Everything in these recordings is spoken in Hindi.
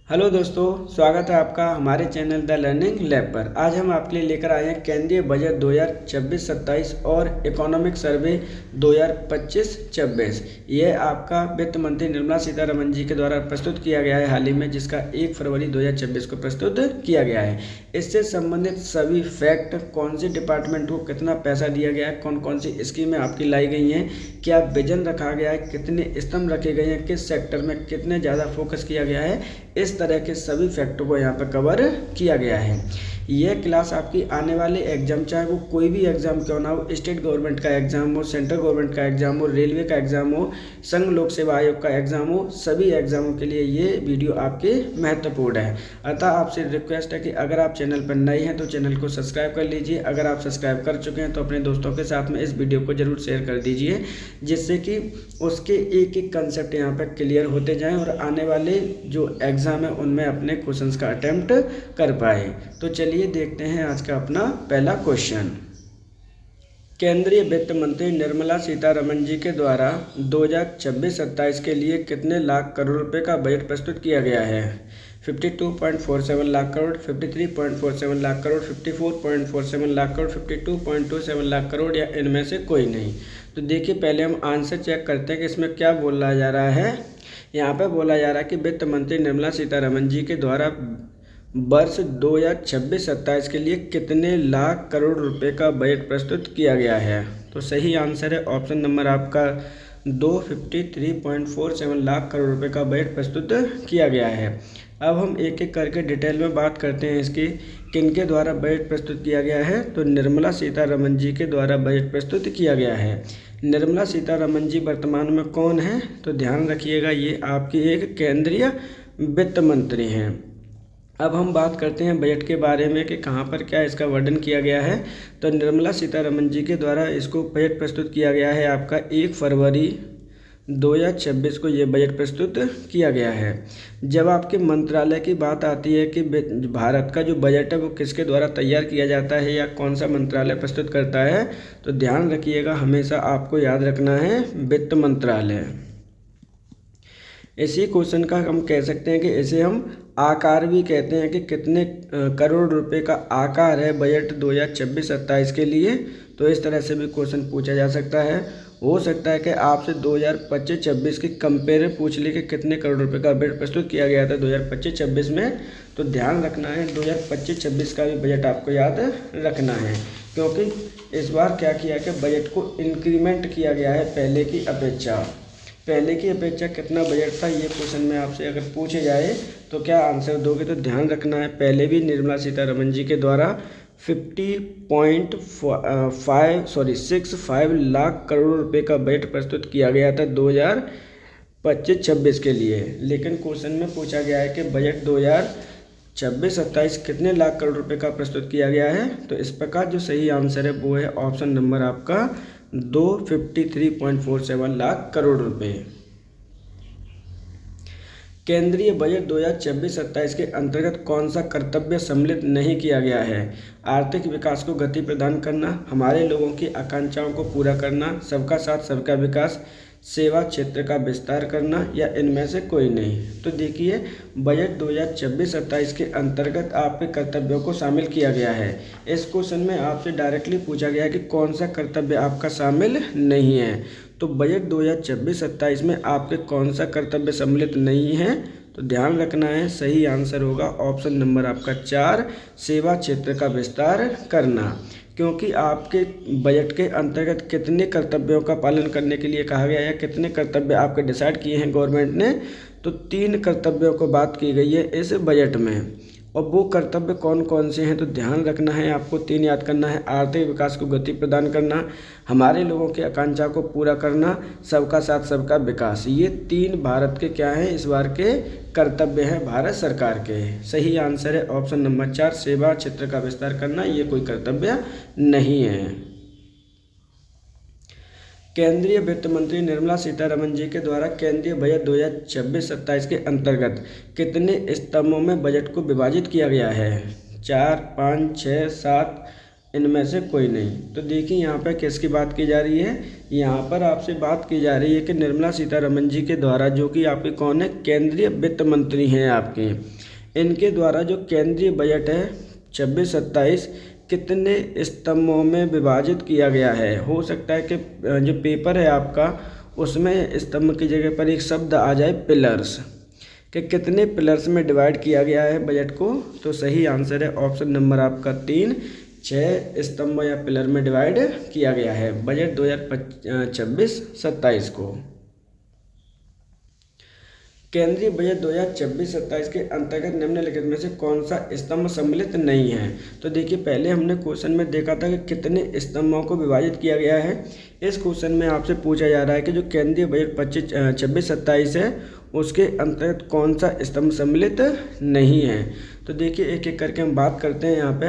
हेलो दोस्तों, स्वागत है आपका हमारे चैनल द लर्निंग लैब पर। आज हम आपके लिए लेकर आए हैं केंद्रीय बजट 2026-27 और इकोनॉमिक सर्वे 2025-26। यह आपका वित्त मंत्री निर्मला सीतारमण जी के द्वारा प्रस्तुत किया गया है हाल ही में, जिसका 1 फरवरी 2026 को प्रस्तुत किया गया है। इससे संबंधित सभी फैक्ट, कौन सी डिपार्टमेंट को कितना पैसा दिया गया है, कौन कौन सी स्कीमें आपकी लाई गई हैं, क्या विजन रखा गया है, कितने स्तंभ रखे गए हैं, किस सेक्टर में कितने ज़्यादा फोकस किया गया है, इस तरह के सभी फैक्टों को यहाँ पर कवर किया गया है। यह क्लास आपकी आने वाले एग्जाम, चाहे वो कोई भी एग्जाम क्यों ना हो, स्टेट गवर्नमेंट का एग्जाम हो, सेंट्रल गवर्नमेंट का एग्जाम हो, रेलवे का एग्जाम हो, संघ लोक सेवा आयोग का एग्जाम हो, सभी एग्जामों के लिए ये वीडियो आपके महत्वपूर्ण है। अतः आपसे रिक्वेस्ट है कि अगर आप चैनल पर नए हैं तो चैनल को सब्सक्राइब कर लीजिए। अगर आप सब्सक्राइब कर चुके हैं तो अपने दोस्तों के साथ में इस वीडियो को जरूर शेयर कर दीजिए, जिससे कि उसके एक एक कंसेप्ट यहाँ पर क्लियर होते जाएँ और आने वाले जो एग्ज़ाम है उनमें अपने क्वेश्चंस का अटेम्प्ट कर पाए। तो चलिए देखते हैं आज का अपना पहला क्वेश्चन। केंद्रीय वित्त मंत्री निर्मला सीतारमण जी के द्वारा 2026-27 के लिए कितने लाख करोड़ रुपए का बजट प्रस्तुत किया गया है? 52.47 लाख करोड़, 53.47 लाख करोड़, 54.47 लाख करोड़, 52.27 लाख करोड़ या इनमें से कोई नहीं। तो देखिए, पहले हम आंसर चेक करते हैं कि इसमें क्या बोला जा रहा है। यहाँ पे बोला जा रहा है कि वित्त मंत्री निर्मला सीतारमण जी के द्वारा वर्ष 2026-27 के लिए कितने लाख करोड़ रुपए का बजट प्रस्तुत किया गया है। तो सही आंसर है ऑप्शन नंबर आपका 53.47 लाख करोड़ रुपए का बजट प्रस्तुत किया गया है। अब हम एक एक करके डिटेल में बात करते हैं इसकी, किनके द्वारा बजट प्रस्तुत किया गया है। तो निर्मला सीतारमण जी के द्वारा बजट प्रस्तुत किया गया है। निर्मला सीतारमण जी वर्तमान में कौन है? तो ध्यान रखिएगा, ये आपकी एक केंद्रीय वित्त मंत्री हैं। अब हम बात करते हैं बजट के बारे में कि कहाँ पर क्या इसका वर्णन किया गया है। तो निर्मला सीतारमण जी के द्वारा इसको बजट प्रस्तुत किया गया है आपका 1 फरवरी 2026 को ये बजट प्रस्तुत किया गया है। जब आपके मंत्रालय की बात आती है कि भारत का जो बजट है वो किसके द्वारा तैयार किया जाता है या कौन सा मंत्रालय प्रस्तुत करता है, तो ध्यान रखिएगा, हमेशा आपको याद रखना है वित्त मंत्रालय। इसी क्वेश्चन का हम कह सकते हैं कि इसे हम आकार भी कहते हैं कि कितने करोड़ रुपए का आकार है बजट 2026-27 के लिए। तो इस तरह से भी क्वेश्चन पूछा जा सकता है। हो सकता है कि आपसे 2025-26 की कंपेयर पूछ ली कि कितने करोड़ रुपए का बजट प्रस्तुत किया गया था 2025-26 में। तो ध्यान रखना है 2025-26 का भी बजट आपको याद रखना है, क्योंकि इस बार क्या किया कि बजट को इंक्रीमेंट किया गया है पहले की अपेक्षा। पहले की अपेक्षा कितना बजट था, ये क्वेश्चन में आपसे अगर पूछे जाए तो क्या आंसर दोगे। तो ध्यान रखना है, पहले भी निर्मला सीतारमण जी के द्वारा 50.65 लाख करोड़ रुपए का बजट प्रस्तुत किया गया था 2025-26 के लिए। लेकिन क्वेश्चन में पूछा गया है कि बजट 2026-27 कितने लाख करोड़ रुपए का प्रस्तुत किया गया है। तो इस प्रकार जो सही आंसर है वो है ऑप्शन नंबर आपका 53.47 लाख करोड़ रुपए। केंद्रीय बजट 2026-27 के अंतर्गत कौन सा कर्तव्य सम्मिलित नहीं किया गया है? आर्थिक विकास को गति प्रदान करना, हमारे लोगों की आकांक्षाओं को पूरा करना, सबका साथ सबका विकास, सेवा क्षेत्र का विस्तार करना या इनमें से कोई नहीं। तो देखिए, बजट 2026-27 के अंतर्गत आपके कर्तव्यों को शामिल किया गया है। इस क्वेश्चन में आपसे डायरेक्टली पूछा गया है कि कौन सा कर्तव्य आपका शामिल नहीं है। तो बजट 2026-27 में आपके कौन सा कर्तव्य सम्मिलित नहीं है, तो ध्यान रखना है, सही आंसर होगा ऑप्शन नंबर आपका 4, सेवा क्षेत्र का विस्तार करना। क्योंकि आपके बजट के अंतर्गत कितने कर्तव्यों का पालन करने के लिए कहा गया है, कितने कर्तव्य आपके डिसाइड किए हैं गवर्नमेंट ने, तो 3 कर्तव्यों को बात की गई है इस बजट में। और वो कर्तव्य कौन कौन से हैं, तो ध्यान रखना है, आपको 3 याद करना है। आर्थिक विकास को गति प्रदान करना, हमारे लोगों की आकांक्षा को पूरा करना, सबका साथ सबका विकास। ये 3 भारत के क्या हैं, इस बार के कर्तव्य हैं भारत सरकार के। सही आंसर है ऑप्शन नंबर 4, सेवा क्षेत्र का विस्तार करना, ये कोई कर्तव्य नहीं है। केंद्रीय वित्त मंत्री निर्मला सीतारमण जी के द्वारा केंद्रीय बजट 2026-27 के अंतर्गत कितने स्तंभों में बजट को विभाजित किया गया है? 4, 5, 6, 7, इनमें से कोई नहीं। तो देखिए यहाँ पर किसकी बात की जा रही है, यहाँ पर आपसे बात की जा रही है कि निर्मला सीतारमण जी के द्वारा, जो कि आपके कौन है, केंद्रीय वित्त मंत्री हैं आपके, इनके द्वारा जो केंद्रीय बजट है 26-27 कितने स्तंभों में विभाजित किया गया है। हो सकता है कि जो पेपर है आपका उसमें स्तंभ की जगह पर एक शब्द आ जाए पिलर्स, कि कितने पिलर्स में डिवाइड किया गया है बजट को। तो सही आंसर है ऑप्शन नंबर आपका 3, 6 स्तंभ या पिलर में डिवाइड किया गया है बजट 2026-27 को। केंद्रीय बजट 2026-27 के अंतर्गत निम्नलिखित में से कौन सा स्तंभ सम्मिलित नहीं है। तो देखिए पहले हमने क्वेश्चन में देखा था कि कितने स्तंभों को विभाजित किया गया है। इस क्वेश्चन में आपसे पूछा जा रहा है कि जो केंद्रीय बजट 26-27 है उसके अंतर्गत कौन सा स्तंभ सम्मिलित नहीं है। तो देखिए एक एक करके हम बात करते हैं। यहाँ पे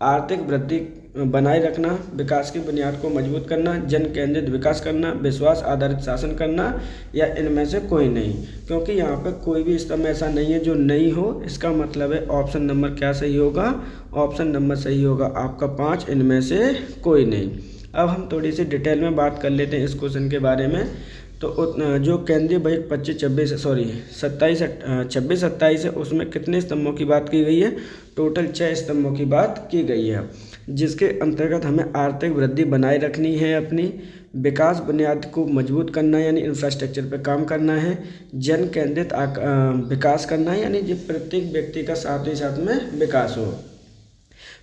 आर्थिक वृद्धि बनाए रखना, विकास की बुनियाद को मजबूत करना, जन केंद्रित विकास करना, विश्वास आधारित शासन करना, या इनमें से कोई नहीं। क्योंकि यहाँ पर कोई भी स्तंभ ऐसा नहीं है जो नहीं हो, इसका मतलब है ऑप्शन नंबर क्या सही होगा, ऑप्शन नंबर सही होगा आपका 5, इनमें से कोई नहीं। अब हम थोड़ी सी डिटेल में बात कर लेते हैं इस क्वेश्चन के बारे में। तो जो केंद्रीय बजट 26-27 है उसमें कितने स्तंभों की बात की गई है, टोटल 6 स्तंभों की बात की गई है, जिसके अंतर्गत हमें आर्थिक वृद्धि बनाए रखनी है, अपनी विकास बुनियाद को मजबूत करना है यानी इंफ्रास्ट्रक्चर पर काम करना है, जन केंद्रित विकास करना है यानी जो प्रत्येक व्यक्ति का साथ ही साथ में विकास हो,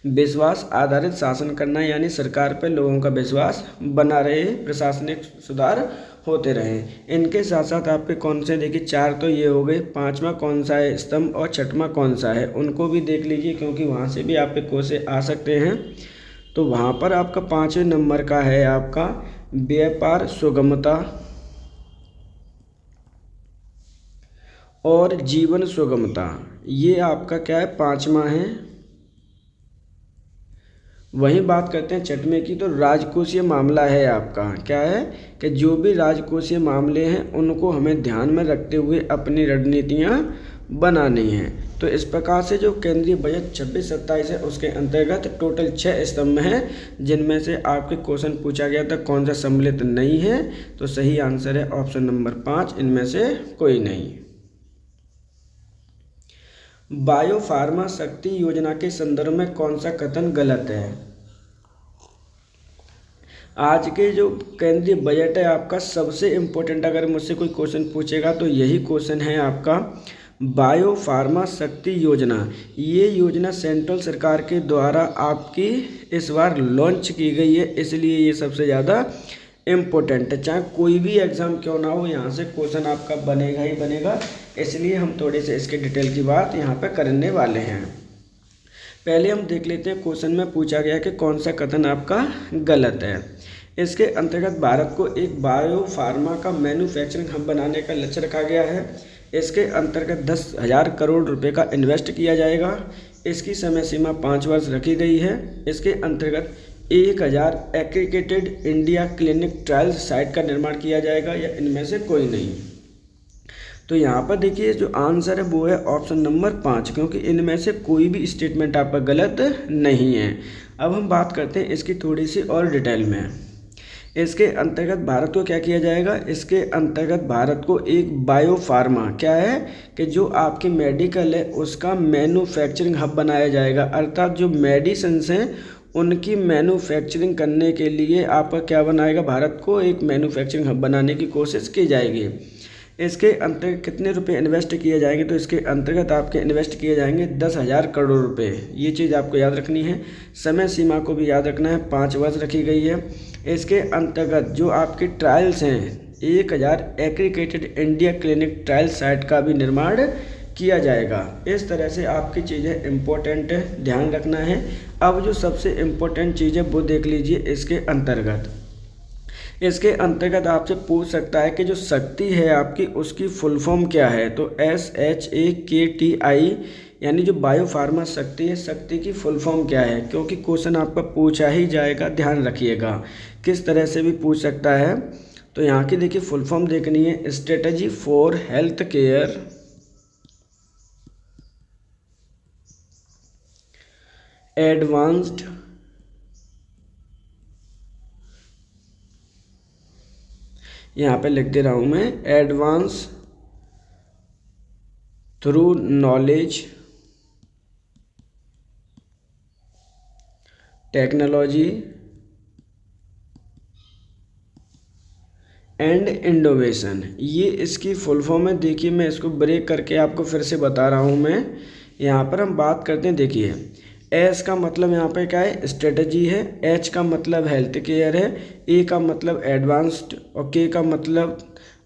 विश्वास आधारित शासन करना है यानी सरकार पर लोगों का विश्वास बना रहे, प्रशासनिक सुधार होते रहें। इनके साथ साथ आपके कौन से, देखिए 4 तो ये हो गए, 5वां कौन सा है स्तंभ और 6वां कौन सा है, उनको भी देख लीजिए क्योंकि वहाँ से भी आपके क्वेश्चन आ सकते हैं। तो वहाँ पर आपका 5वें नंबर का है आपका व्यापार सुगमता और जीवन सुगमता, ये आपका क्या है 5वां है। वहीं बात करते हैं 6वें की, तो राजकोषीय मामला है आपका, क्या है कि जो भी राजकोषीय मामले हैं उनको हमें ध्यान में रखते हुए अपनी रणनीतियाँ बनानी हैं। तो इस प्रकार से जो केंद्रीय बजट 26-27 है उसके अंतर्गत टोटल 6 स्तंभ हैं, जिनमें से आपके क्वेश्चन पूछा गया था कौन सा सम्मिलित नहीं है। तो सही आंसर है ऑप्शन नंबर 5, इनमें से कोई नहीं। बायो फार्मा शक्ति योजना के संदर्भ में कौन सा कथन गलत है। आज के जो केंद्रीय बजट है आपका सबसे इम्पोर्टेंट, अगर मुझसे कोई क्वेश्चन पूछेगा तो यही क्वेश्चन है आपका, बायो फार्मा शक्ति योजना। ये योजना सेंट्रल सरकार के द्वारा आपकी इस बार लॉन्च की गई है, इसलिए ये सबसे ज़्यादा इम्पोर्टेंट है। चाहे कोई भी एग्ज़ाम क्यों ना हो, यहाँ से क्वेश्चन आपका बनेगा ही बनेगा, इसलिए हम थोड़े से इसके डिटेल की बात यहाँ पे करने वाले हैं। पहले हम देख लेते हैं क्वेश्चन में पूछा गया कि कौन सा कथन आपका गलत है। इसके अंतर्गत भारत को एक बायो फार्मा का मैन्युफैक्चरिंग हब बनाने का लक्ष्य रखा गया है। इसके अंतर्गत 10,000 करोड़ रुपए का इन्वेस्ट किया जाएगा। इसकी समय सीमा 5 वर्ष रखी गई है। इसके अंतर्गत 1000 aggregated India clinic trials site का निर्माण किया जाएगा, या इनमें से कोई नहीं। तो यहाँ पर देखिए जो आंसर है वो है ऑप्शन नंबर 5, क्योंकि इनमें से कोई भी स्टेटमेंट आपका गलत नहीं है। अब हम बात करते हैं इसकी थोड़ी सी और डिटेल में। इसके अंतर्गत भारत को क्या किया जाएगा, इसके अंतर्गत भारत को एक बायो फार्मा, क्या है कि जो आपकी मेडिकल है उसका मैन्युफैक्चरिंग हब बनाया जाएगा। अर्थात जो मेडिसिन्स हैं उनकी मैन्युफैक्चरिंग करने के लिए आपका क्या बनाएगा, भारत को एक मैन्युफैक्चरिंग हब बनाने की कोशिश की जाएगी। इसके अंतर्गत कितने रुपए इन्वेस्ट किए जाएंगे, तो इसके अंतर्गत आपके इन्वेस्ट किए जाएंगे 10,000 करोड़ रुपए। ये चीज़ आपको याद रखनी है। समय सीमा को भी याद रखना है, 5 वर्ष रखी गई है। इसके अंतर्गत जो आपके ट्रायल्स हैं 1000 aggregated India clinic trial site का भी निर्माण किया जाएगा। इस तरह से आपकी चीज़ें इम्पोर्टेंट है, ध्यान रखना है। अब जो सबसे इम्पोर्टेंट चीज़ है वो देख लीजिए इसके अंतर्गत। इसके अंतर्गत आपसे पूछ सकता है कि जो शक्ति है आपकी उसकी फुल फॉर्म क्या है, तो SHAKTI यानी जो बायो फार्मा शक्ति है, शक्ति की फुल फॉर्म क्या है, क्योंकि क्वेश्चन आपका पूछा ही जाएगा, ध्यान रखिएगा। किस तरह से भी पूछ सकता है। तो यहाँ की देखिए फुल फॉर्म देखनी है, strategy for health care advanced यहाँ पे लिख दे रहा हूँ मैं, advance through knowledge technology and innovation, ये इसकी फुल फॉर्म है। देखिए मैं इसको ब्रेक करके आपको फिर से बता रहा हूँ मैं। यहाँ पर हम बात करते हैं, देखिए एस का मतलब यहाँ पे क्या है, स्ट्रेटजी है। एच का मतलब हेल्थ केयर है। ए का मतलब एडवांस्ड, और के का मतलब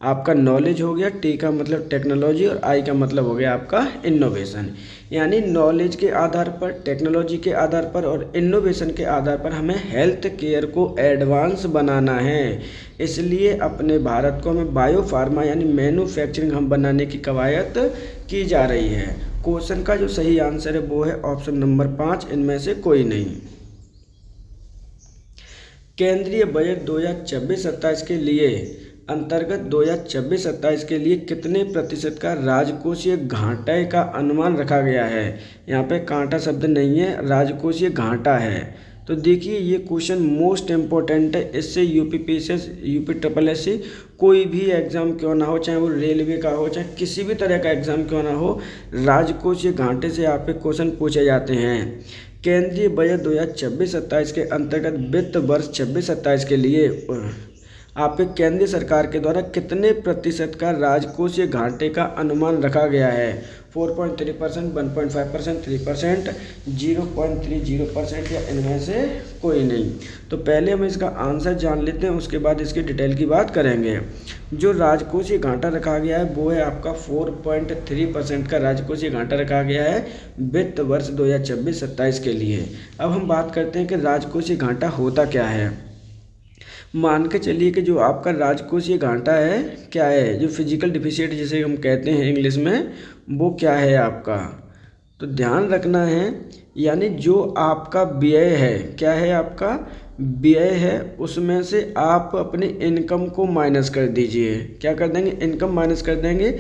आपका नॉलेज हो गया। टी का मतलब टेक्नोलॉजी, और आई का मतलब हो गया आपका इनोवेशन। यानी नॉलेज के आधार पर, टेक्नोलॉजी के आधार पर और इनोवेशन के आधार पर हमें हेल्थ केयर को एडवांस बनाना है। इसलिए अपने भारत को हमें बायो फार्मा यानी मैन्युफैक्चरिंग हम बनाने की कवायद की जा रही है। क्वेश्चन का जो सही आंसर है वो है ऑप्शन नंबर 5, इनमें से कोई नहीं। केंद्रीय बजट 2026-27 के लिए अंतर्गत 2026-27 के लिए कितने प्रतिशत का राजकोषीय घाटे का अनुमान रखा गया है। यहाँ पे कांटा शब्द नहीं है, राजकोषीय घाटा है। तो देखिए ये क्वेश्चन मोस्ट इम्पोर्टेंट है। इससे UPPSC, UP triple S C, कोई भी एग्ज़ाम क्यों ना हो, चाहे वो रेलवे का हो, चाहे किसी भी तरह का एग्ज़ाम क्यों ना हो, राजकोषीय घाटे से आप पे क्वेश्चन पूछे जाते हैं। केंद्रीय बजट 2026-27 के अंतर्गत वित्त वर्ष 26-27 के लिए आपके केंद्र सरकार के द्वारा कितने प्रतिशत का राजकोषीय घाटे का अनुमान रखा गया है। 4.3%, 1.5%, 3%, 0.30% या इनमें से कोई नहीं। तो पहले हम इसका आंसर जान लेते हैं, उसके बाद इसकी डिटेल की बात करेंगे। जो राजकोषीय घाटा रखा गया है वो है आपका 4.3% का राजकोषीय घाटा रखा गया है वित्त वर्ष 2026-27 के लिए। अब हम बात करते हैं कि राजकोषीय घाटा होता क्या है। मान के चलिए कि जो आपका राजकोषीय घाटा है क्या है, जो फिजिकल डिफिसिट जिसे हम कहते हैं इंग्लिश में, वो क्या है आपका। तो ध्यान रखना है, यानी जो आपका व्यय है, क्या है आपका व्यय है, उसमें से आप अपनी इनकम को माइनस कर दीजिए। क्या कर देंगे, इनकम माइनस कर देंगे,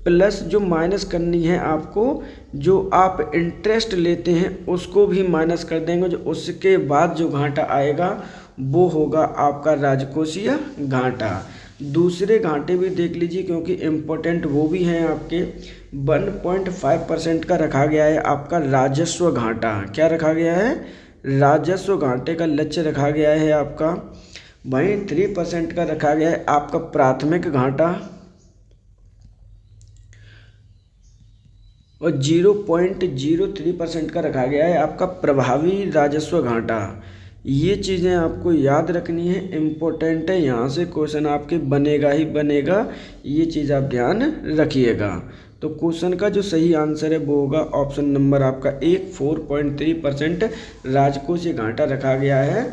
प्लस जो माइनस करनी है आपको, जो आप इंटरेस्ट लेते हैं उसको भी माइनस कर देंगे। जो उसके बाद जो घाटा आएगा वो होगा आपका राजकोषीय घाटा। दूसरे घाटे भी देख लीजिए क्योंकि इम्पोर्टेंट वो भी हैं आपके। 1.5% का रखा गया है आपका राजस्व घाटा। क्या रखा गया है, राजस्व घाटे का लक्ष्य रखा गया है आपका। वहीं 3% का रखा गया है आपका प्राथमिक घाटा, और 0.03% का रखा गया है आपका प्रभावी राजस्व घाटा। ये चीज़ें आपको याद रखनी है, इम्पोर्टेंट है, यहाँ से क्वेश्चन आपके बनेगा ही बनेगा, ये चीज़ आप ध्यान रखिएगा। तो क्वेश्चन का जो सही आंसर है वो होगा ऑप्शन नंबर आपका 1, 4.3% राजकोषीय घाटा रखा गया है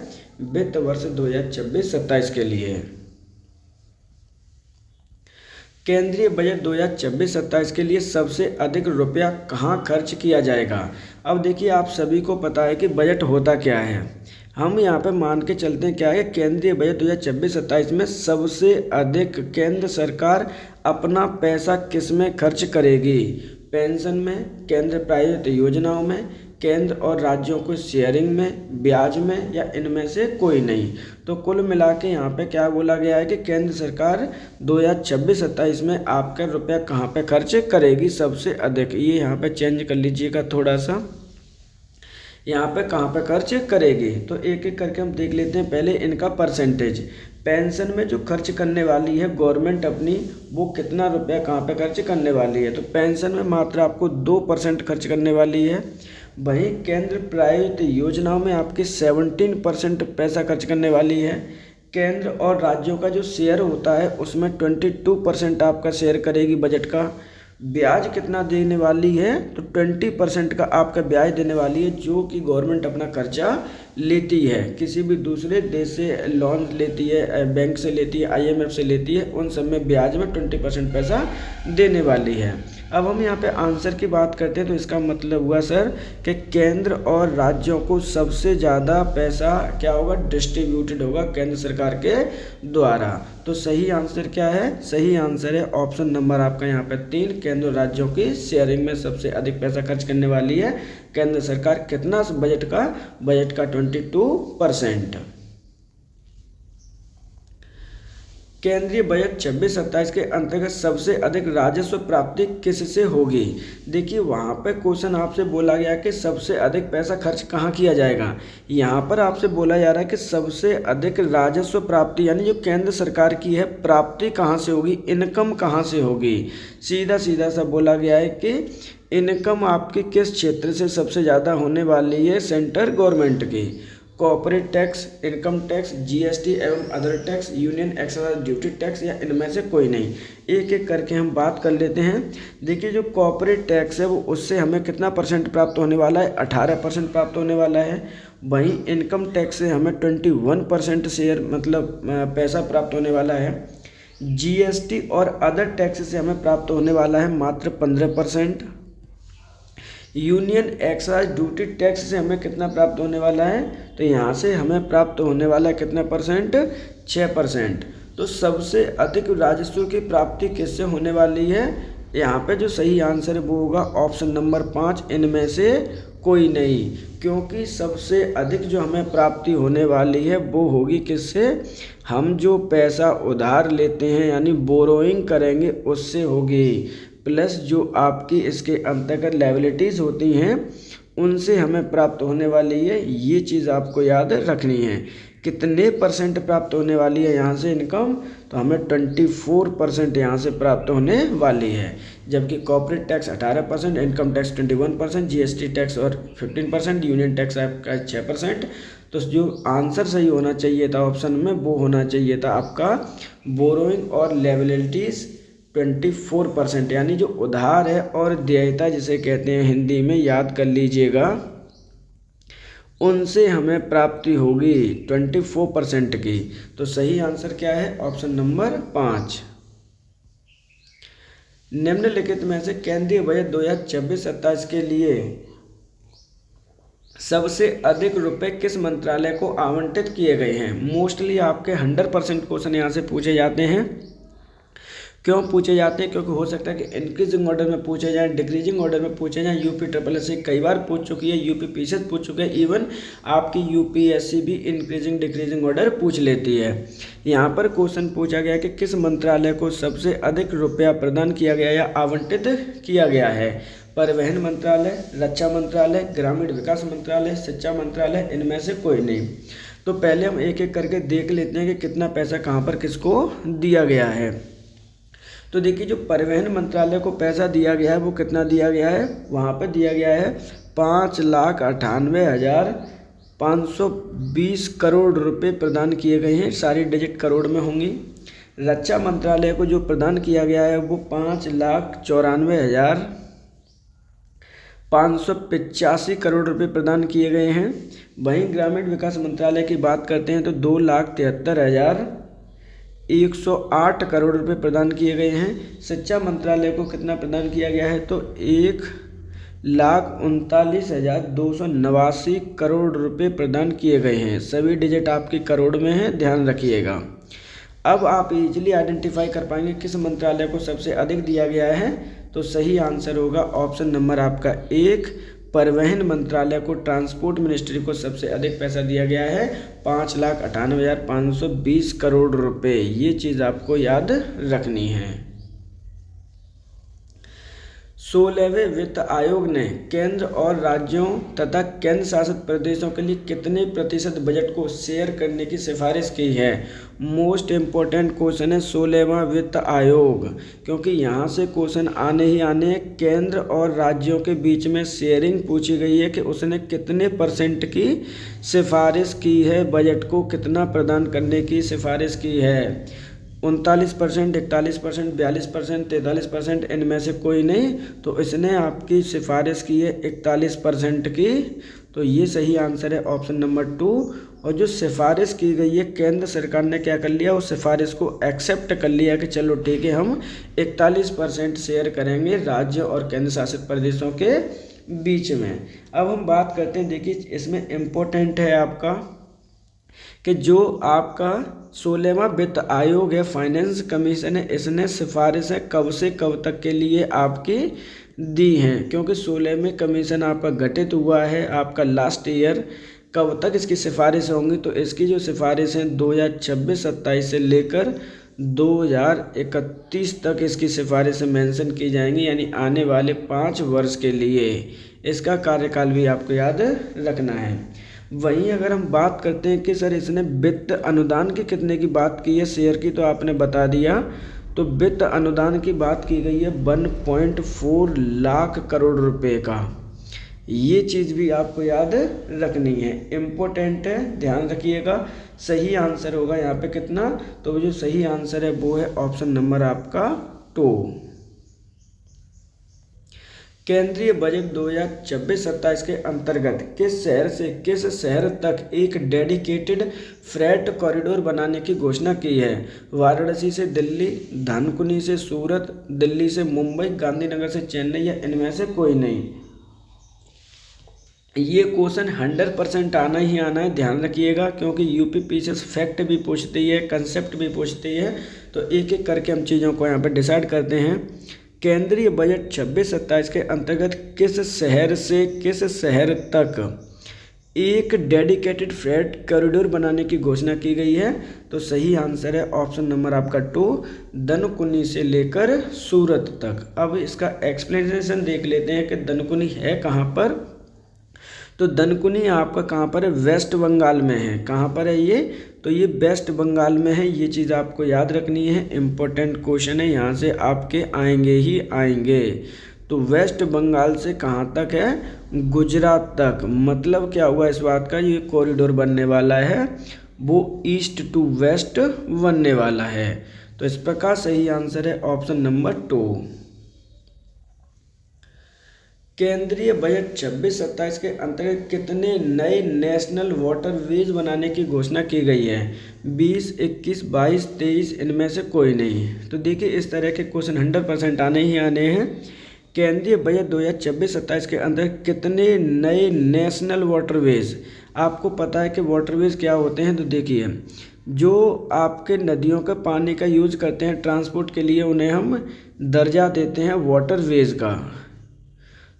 वित्त वर्ष 2026-27 के लिए। केंद्रीय बजट 2026-27 के लिए सबसे अधिक रुपया कहाँ खर्च किया जाएगा। अब देखिए आप सभी को पता है कि बजट होता क्या है। हम यहाँ पे मान के चलते हैं क्या है, केंद्रीय बजट 2026-27 में सबसे अधिक केंद्र सरकार अपना पैसा किस में खर्च करेगी। पेंशन में, केंद्र प्रायोजित योजनाओं में, केंद्र और राज्यों को शेयरिंग में, ब्याज में, या इनमें से कोई नहीं। तो कुल मिला के यहाँ पे क्या बोला गया है कि केंद्र सरकार 2026-27 में आपका रुपया कहाँ पे खर्च करेगी सबसे अधिक। ये यहाँ पे चेंज कर लीजिएगा थोड़ा सा, यहाँ पे कहाँ पे खर्च करेगी। तो एक एक करके हम देख लेते हैं। पहले इनका परसेंटेज, पेंशन में जो खर्च करने वाली है गवर्नमेंट अपनी, वो कितना रुपया कहाँ पे खर्च करने वाली है। तो पेंशन में मात्र आपको 2% खर्च करने वाली है। वहीं केंद्र प्रायोजित योजनाओं में आपकी 17% पैसा खर्च करने वाली है। केंद्र और राज्यों का जो शेयर होता है उसमें 22% आपका शेयर करेगी बजट का। ब्याज कितना देने वाली है, तो 20% का आपका ब्याज देने वाली है, जो कि गवर्नमेंट अपना खर्चा लेती है, किसी भी दूसरे देश से लोन लेती है, बैंक से लेती है, IMF से लेती है, उन सब में ब्याज में 20% पैसा देने वाली है। अब हम यहाँ पे आंसर की बात करते हैं, तो इसका मतलब हुआ सर कि केंद्र और राज्यों को सबसे ज़्यादा पैसा क्या होगा, डिस्ट्रीब्यूटेड होगा केंद्र सरकार के द्वारा। तो सही आंसर क्या है, सही आंसर है ऑप्शन नंबर आपका यहाँ पे 3, केंद्र और राज्यों की शेयरिंग में सबसे अधिक पैसा खर्च करने वाली है केंद्र सरकार। कितना बजट का 22%। केंद्रीय बजट 26-27 के अंतर्गत सबसे अधिक राजस्व प्राप्ति किससे होगी। देखिए वहाँ पर क्वेश्चन आपसे बोला गया कि सबसे अधिक पैसा खर्च कहाँ किया जाएगा। यहाँ पर आपसे बोला जा रहा है कि सबसे अधिक राजस्व प्राप्ति यानी जो केंद्र सरकार की है प्राप्ति कहाँ से होगी, इनकम कहाँ से होगी। सीधा सीधा सा बोला गया है कि इनकम आपकी किस क्षेत्र से सबसे ज़्यादा होने वाली है, सेंट्रल गवर्नमेंट की। Corporate tax, income tax, GST एवं other tax, union excise duty tax या इनमें से कोई नहीं। एक एक करके हम बात कर लेते हैं। देखिए जो कॉर्पोरेट टैक्स है वो उससे हमें कितना परसेंट प्राप्त होने वाला है, 18% प्राप्त होने वाला है। वहीं इनकम टैक्स से हमें 21% शेयर मतलब पैसा प्राप्त होने वाला है। जीएसटी और अदर टैक्स से हमें प्राप्त होने वाला है मात्र 15%। यूनियन एक्साइज ड्यूटी टैक्स से हमें कितना प्राप्त होने वाला है, तो यहाँ से हमें प्राप्त होने वाला है कितना परसेंट, 6%। तो सबसे अधिक राजस्व की प्राप्ति किससे होने वाली है, यहाँ पे जो सही आंसर है वो होगा ऑप्शन नंबर 5, इनमें से कोई नहीं। क्योंकि सबसे अधिक जो हमें प्राप्ति होने वाली है वो होगी किससे, हम जो पैसा उधार लेते हैं यानी बोरोइंग करेंगे उससे होगी, प्लस जो आपकी इसके अंतर्गत लायबिलिटीज़ होती हैं उनसे हमें प्राप्त होने वाली है। ये चीज़ आपको याद रखनी है। कितने परसेंट प्राप्त होने वाली है यहाँ से इनकम, तो हमें 24% यहाँ से प्राप्त होने वाली है। जबकि corporate tax 18%, income tax 21%, GST tax और 15%, यूनियन टैक्स आपका 6%। तो जो आंसर सही होना चाहिए था ऑप्शन में वो होना चाहिए था आपका बोरोइंग और लायबिलिटीज़ 24%, यानी जो उधार है और देयता जिसे कहते हैं हिंदी में, याद कर लीजिएगा, उनसे हमें प्राप्ति होगी 24% की। तो सही आंसर क्या है, ऑप्शन नंबर 5। निम्नलिखित में से केंद्रीय बजट 2026-27 के लिए सबसे अधिक रुपए किस मंत्रालय को आवंटित किए गए हैं। मोस्टली आपके 100% क्वेश्चन यहाँ से पूछे जाते हैं। क्यों पूछे जाते हैं, क्योंकि हो सकता है कि इंक्रीजिंग ऑर्डर में पूछे जाए, डिक्रीजिंग ऑर्डर में पूछे जाए। यूपी SSS कई बार पूछ चुकी है, यूपी PCS पूछ चुके हैं, इवन आपकी UPSC भी इंक्रीजिंग डिक्रीजिंग ऑर्डर पूछ लेती है। यहाँ पर क्वेश्चन पूछा गया कि किस मंत्रालय को सबसे अधिक रुपया प्रदान किया गया या आवंटित किया गया है। परिवहन मंत्रालय, रक्षा मंत्रालय, ग्रामीण विकास मंत्रालय, शिक्षा मंत्रालय, इनमें से कोई नहीं। तो पहले हम एक एक करके देख लेते हैं कि कितना पैसा कहाँ पर किसको दिया गया है। तो देखिए जो परिवहन मंत्रालय को पैसा दिया गया है वो कितना दिया गया है, वहाँ पर दिया गया है 5,98,520 करोड़ रुपए प्रदान किए गए हैं। सारी डिजिट करोड़ में होंगी। रक्षा मंत्रालय को जो प्रदान किया गया है वो 5,94,585 करोड़ रुपए प्रदान किए गए हैं। वहीं ग्रामीण विकास मंत्रालय की बात करते हैं तो 2,73,108 करोड़ रुपए प्रदान किए गए हैं। शिक्षा मंत्रालय को कितना प्रदान किया गया है, तो 1,39,289 करोड़ रुपए प्रदान किए गए हैं। सभी डिजिट आपकी करोड़ में है, ध्यान रखिएगा। अब आप इजीली आइडेंटिफाई कर पाएंगे किस मंत्रालय को सबसे अधिक दिया गया है। तो सही आंसर होगा ऑप्शन नंबर आपका 1, परिवहन मंत्रालय को, ट्रांसपोर्ट मिनिस्ट्री को सबसे अधिक पैसा दिया गया है 5,98,520 करोड़ रुपए। ये चीज़ आपको याद रखनी है। 16वें वित्त आयोग ने केंद्र और राज्यों तथा केंद्र शासित प्रदेशों के लिए कितने प्रतिशत बजट को शेयर करने की सिफारिश की है। मोस्ट इम्पोर्टेंट क्वेश्चन है 16वां वित्त आयोग, क्योंकि यहाँ से क्वेश्चन आने ही आने हैं। केंद्र और राज्यों के बीच में शेयरिंग पूछी गई है कि उसने कितने % की सिफारिश की है, बजट को कितना प्रदान करने की सिफारिश की है। 39%, 41%, 42%, 43%, इनमें से कोई नहीं। तो इसने आपकी सिफारिश की है 41% की। तो ये सही आंसर है ऑप्शन नंबर 2। और जो सिफारिश की गई है केंद्र सरकार ने क्या कर लिया, उस सिफारिश को एक्सेप्ट कर लिया कि चलो ठीक है हम 41% शेयर करेंगे राज्य और केंद्र शासित प्रदेशों के बीच में। अब हम बात करते हैं, देखिए इसमें इम्पोर्टेंट है आपका कि जो आपका 16वां वित्त आयोग है, फाइनेंस कमीशन है, इसने सिफारिशें कब से कब तक के लिए आपकी दी हैं। क्योंकि 16वें कमीशन आपका गठित हुआ है, आपका लास्ट ईयर, कब तक इसकी सिफारिशें होंगी, तो इसकी जो सिफारिशें 2026-27 से लेकर 2031 तक इसकी सिफारिशें मेंशन की जाएंगी, यानी आने वाले 5 वर्ष के लिए इसका कार्यकाल भी आपको याद रखना है। वहीं अगर हम बात करते हैं कि सर इसने वित्त अनुदान की कितने की बात की है, शेयर की तो आपने बता दिया, तो वित्त अनुदान की बात की गई है 1.4 लाख करोड़ रुपए का। ये चीज़ भी आपको याद रखनी है, इम्पोर्टेंट है, ध्यान रखिएगा। सही आंसर होगा यहाँ पे कितना, तो जो सही आंसर है वो है ऑप्शन नंबर आपका 2। केंद्रीय बजट 2026-27 के अंतर्गत किस शहर से किस शहर तक एक डेडिकेटेड फ्रेट कॉरिडोर बनाने की घोषणा की है? वाराणसी से दिल्ली, धानकुनी से सूरत, दिल्ली से मुंबई, गांधीनगर से चेन्नई, या इनमें से कोई नहीं। ये क्वेश्चन 100% आना ही आना है, ध्यान रखिएगा, क्योंकि यूपी पीसीएस फैक्ट भी पूछती है, कंसेप्ट भी पूछती है, तो एक एक करके हम चीज़ों को यहाँ पे डिसाइड करते हैं। केंद्रीय बजट 26-27 के अंतर्गत किस शहर से किस शहर तक एक डेडिकेटेड फ्रेट कॉरिडोर बनाने की घोषणा की गई है? तो सही आंसर है ऑप्शन नंबर आपका 2, दनकुनी से लेकर सूरत तक। अब इसका एक्सप्लेनेशन देख लेते हैं कि दनकुनी है कहाँ पर। तो दनकुनी आपका कहाँ पर है? वेस्ट बंगाल में है। कहाँ पर है ये? तो ये वेस्ट बंगाल में है। ये चीज़ आपको याद रखनी है, इम्पोर्टेंट क्वेश्चन है, यहाँ से आपके आएंगे ही आएंगे। तो वेस्ट बंगाल से कहाँ तक है? गुजरात तक। मतलब क्या हुआ इस बात का, ये कॉरिडोर बनने वाला है वो ईस्ट टू वेस्ट बनने वाला है। तो इस पर का सही आंसर है ऑप्शन नंबर 2। केंद्रीय बजट 26-27 के अंतर्गत कितने नए नेशनल वाटरवेज बनाने की घोषणा की गई है? 20, 21, 22, 23, इनमें से कोई नहीं। तो देखिए इस तरह के क्वेश्चन 100% आने ही आने हैं। केंद्रीय बजट 2026-27 के अंतर्गत कितने नए नेशनल वाटरवेज, आपको पता है कि वाटरवेज क्या होते हैं? तो देखिए जो आपके नदियों के पानी का यूज करते हैं ट्रांसपोर्ट के लिए, उन्हें हम दर्जा देते हैं वाटरवेज का।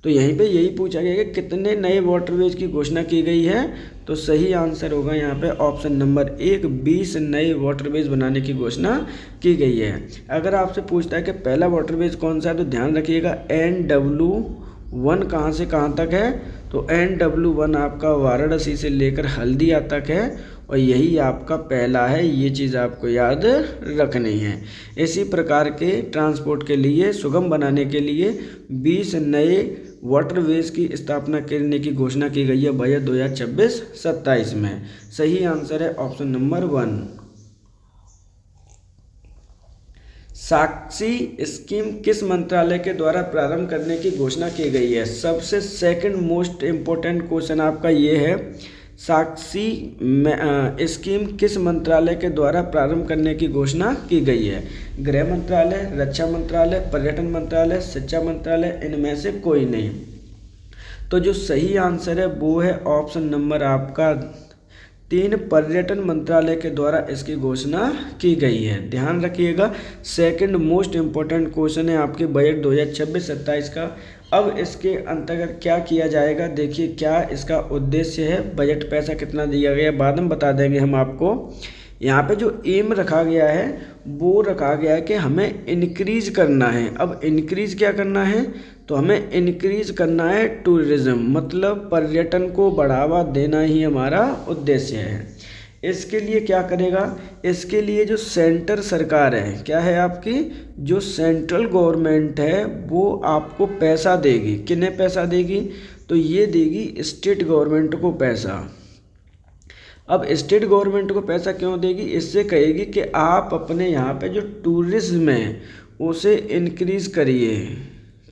तो यहीं पे यही पूछा गया कि कितने नए वाटरवेज की घोषणा की गई है? तो सही आंसर होगा यहाँ पे ऑप्शन नंबर 1, 20 नए वाटरवेज बनाने की घोषणा की गई है। अगर आपसे पूछता है कि पहला वाटरवेज कौन सा है, तो ध्यान रखिएगा NW1 कहाँ से कहाँ तक है? तो NW1 आपका वाराणसी से लेकर हल्दिया तक है, और यही आपका पहला है। ये चीज़ आपको याद रखनी है। इसी प्रकार के ट्रांसपोर्ट के लिए सुगम बनाने के लिए 20 नए वाटरवेज की स्थापना करने की घोषणा की गई है बजट 2026-27 में। सही आंसर है ऑप्शन नंबर 1। साक्षी स्कीम किस मंत्रालय के द्वारा प्रारंभ करने की घोषणा की गई है? सबसे सेकंड मोस्ट इम्पोर्टेंट क्वेश्चन आपका ये है, साक्षी स्कीम किस मंत्रालय के द्वारा प्रारंभ करने की घोषणा की गई है? गृह मंत्रालय, रक्षा मंत्रालय, पर्यटन मंत्रालय, शिक्षा मंत्रालय, इनमें से कोई नहीं। तो जो सही आंसर है वो है ऑप्शन नंबर आपका 3, पर्यटन मंत्रालय के द्वारा इसकी घोषणा की गई है। ध्यान रखिएगा, सेकंड मोस्ट इम्पोर्टेंट क्वेश्चन है आपके बजट 2026-27 का। अब इसके अंतर्गत क्या किया जाएगा, देखिए क्या इसका उद्देश्य है, बजट पैसा कितना दिया गया बाद में बता देंगे हम आपको। यहाँ पे जो एम रखा गया है वो रखा गया है कि हमें इनक्रीज करना है। अब इनक्रीज क्या करना है? तो हमें इनक्रीज करना है टूरिज्म, मतलब पर्यटन को बढ़ावा देना ही हमारा उद्देश्य है। इसके लिए क्या करेगा? इसके लिए जो सेंटर सरकार है, क्या है आपकी, जो सेंट्रल गवर्नमेंट है वो आपको पैसा देगी। किन्हें पैसा देगी? तो ये देगी स्टेट गवर्नमेंट को पैसा। अब स्टेट गवर्नमेंट को पैसा क्यों देगी? इससे कहेगी कि आप अपने यहाँ पे जो टूरिज्म है उसे इनक्रीज़ करिए।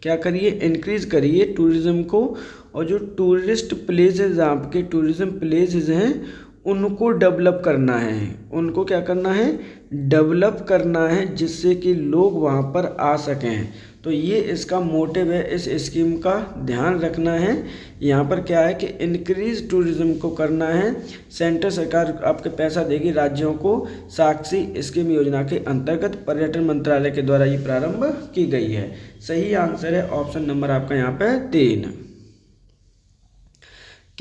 क्या करिए? इनक्रीज़ करिए टूरिज़्म को, और जो टूरिस्ट प्लेसेस आपके टूरिज़्म प्लेसेस हैं उनको डेवलप करना है। उनको क्या करना है? डेवलप करना है, जिससे कि लोग वहाँ पर आ सकें। तो ये इसका मोटिव है इस स्कीम का, ध्यान रखना है। यहाँ पर क्या है कि इंक्रीज टूरिज्म को करना है। सेंटर सरकार आपके पैसा देगी राज्यों को। साक्षी स्कीम योजना के अंतर्गत पर्यटन मंत्रालय के द्वारा ये प्रारंभ की गई है। सही आंसर है ऑप्शन नंबर आपका यहाँ पे 3।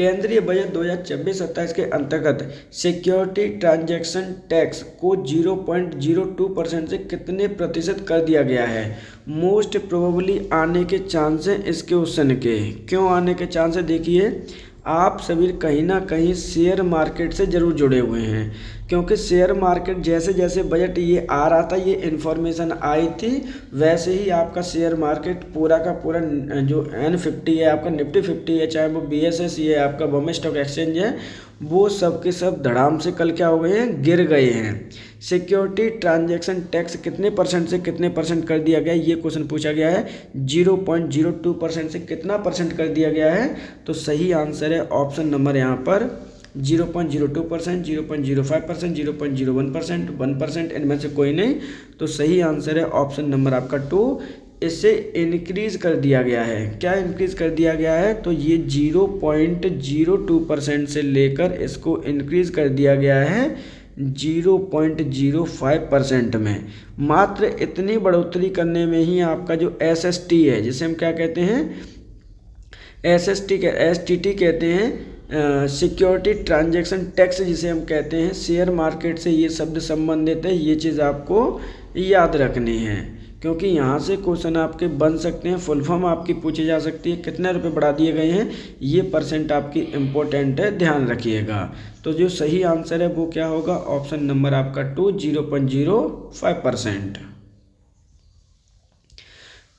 केंद्रीय बजट 2024-27 के अंतर्गत सिक्योरिटी ट्रांजैक्शन टैक्स को 0.02% से कितने प्रतिशत कर दिया गया है? मोस्ट प्रोबेबली आने के चांस हैं इसके क्वेश्चन के। क्यों आने के चांस है? देखिए, आप सभी कहीं ना कहीं शेयर मार्केट से ज़रूर जुड़े हुए हैं, क्योंकि शेयर मार्केट जैसे जैसे बजट ये आ रहा था, ये इन्फॉर्मेशन आई थी, वैसे ही आपका शेयर मार्केट पूरा का पूरा जो N50 है, आपका निफ्टी 50 है, चाहे वो BSE है, आपका बॉम्बे स्टॉक एक्सचेंज है, वो सब के सब धड़ाम से कल क्या हो गए हैं? गिर गए हैं। सिक्योरिटी ट्रांजैक्शन टैक्स कितने परसेंट से कितने परसेंट कर दिया गया है? ये क्वेश्चन पूछा गया है। 0.02% से कितना परसेंट कर दिया गया है? तो सही आंसर है ऑप्शन नंबर यहाँ पर 0.02%, 0.05%, 0.01%, 1%, इनमें से कोई नहीं। तो सही आंसर है ऑप्शन नंबर आपका 2। इसे इंक्रीज कर दिया गया है। क्या इंक्रीज कर दिया गया है? तो ये 0.02% से लेकर इसको इंक्रीज कर दिया गया है 0.05% में। मात्र इतनी बढ़ोतरी करने में ही आपका जो SST है, जिसे हम क्या कहते हैं? STT कहते हैं, सिक्योरिटी ट्रांजैक्शन टैक्स जिसे हम कहते हैं, शेयर मार्केट से ये शब्द संबंधित है। ये चीज़ आपको याद रखनी है, क्योंकि यहाँ से क्वेश्चन आपके बन सकते हैं। फुल फॉर्म आपकी पूछी जा सकती है, कितने रुपए बढ़ा दिए गए हैं, ये परसेंट आपकी इम्पोर्टेंट है, ध्यान रखिएगा। तो जो सही आंसर है वो क्या होगा? ऑप्शन नंबर आपका 2, 0.05%।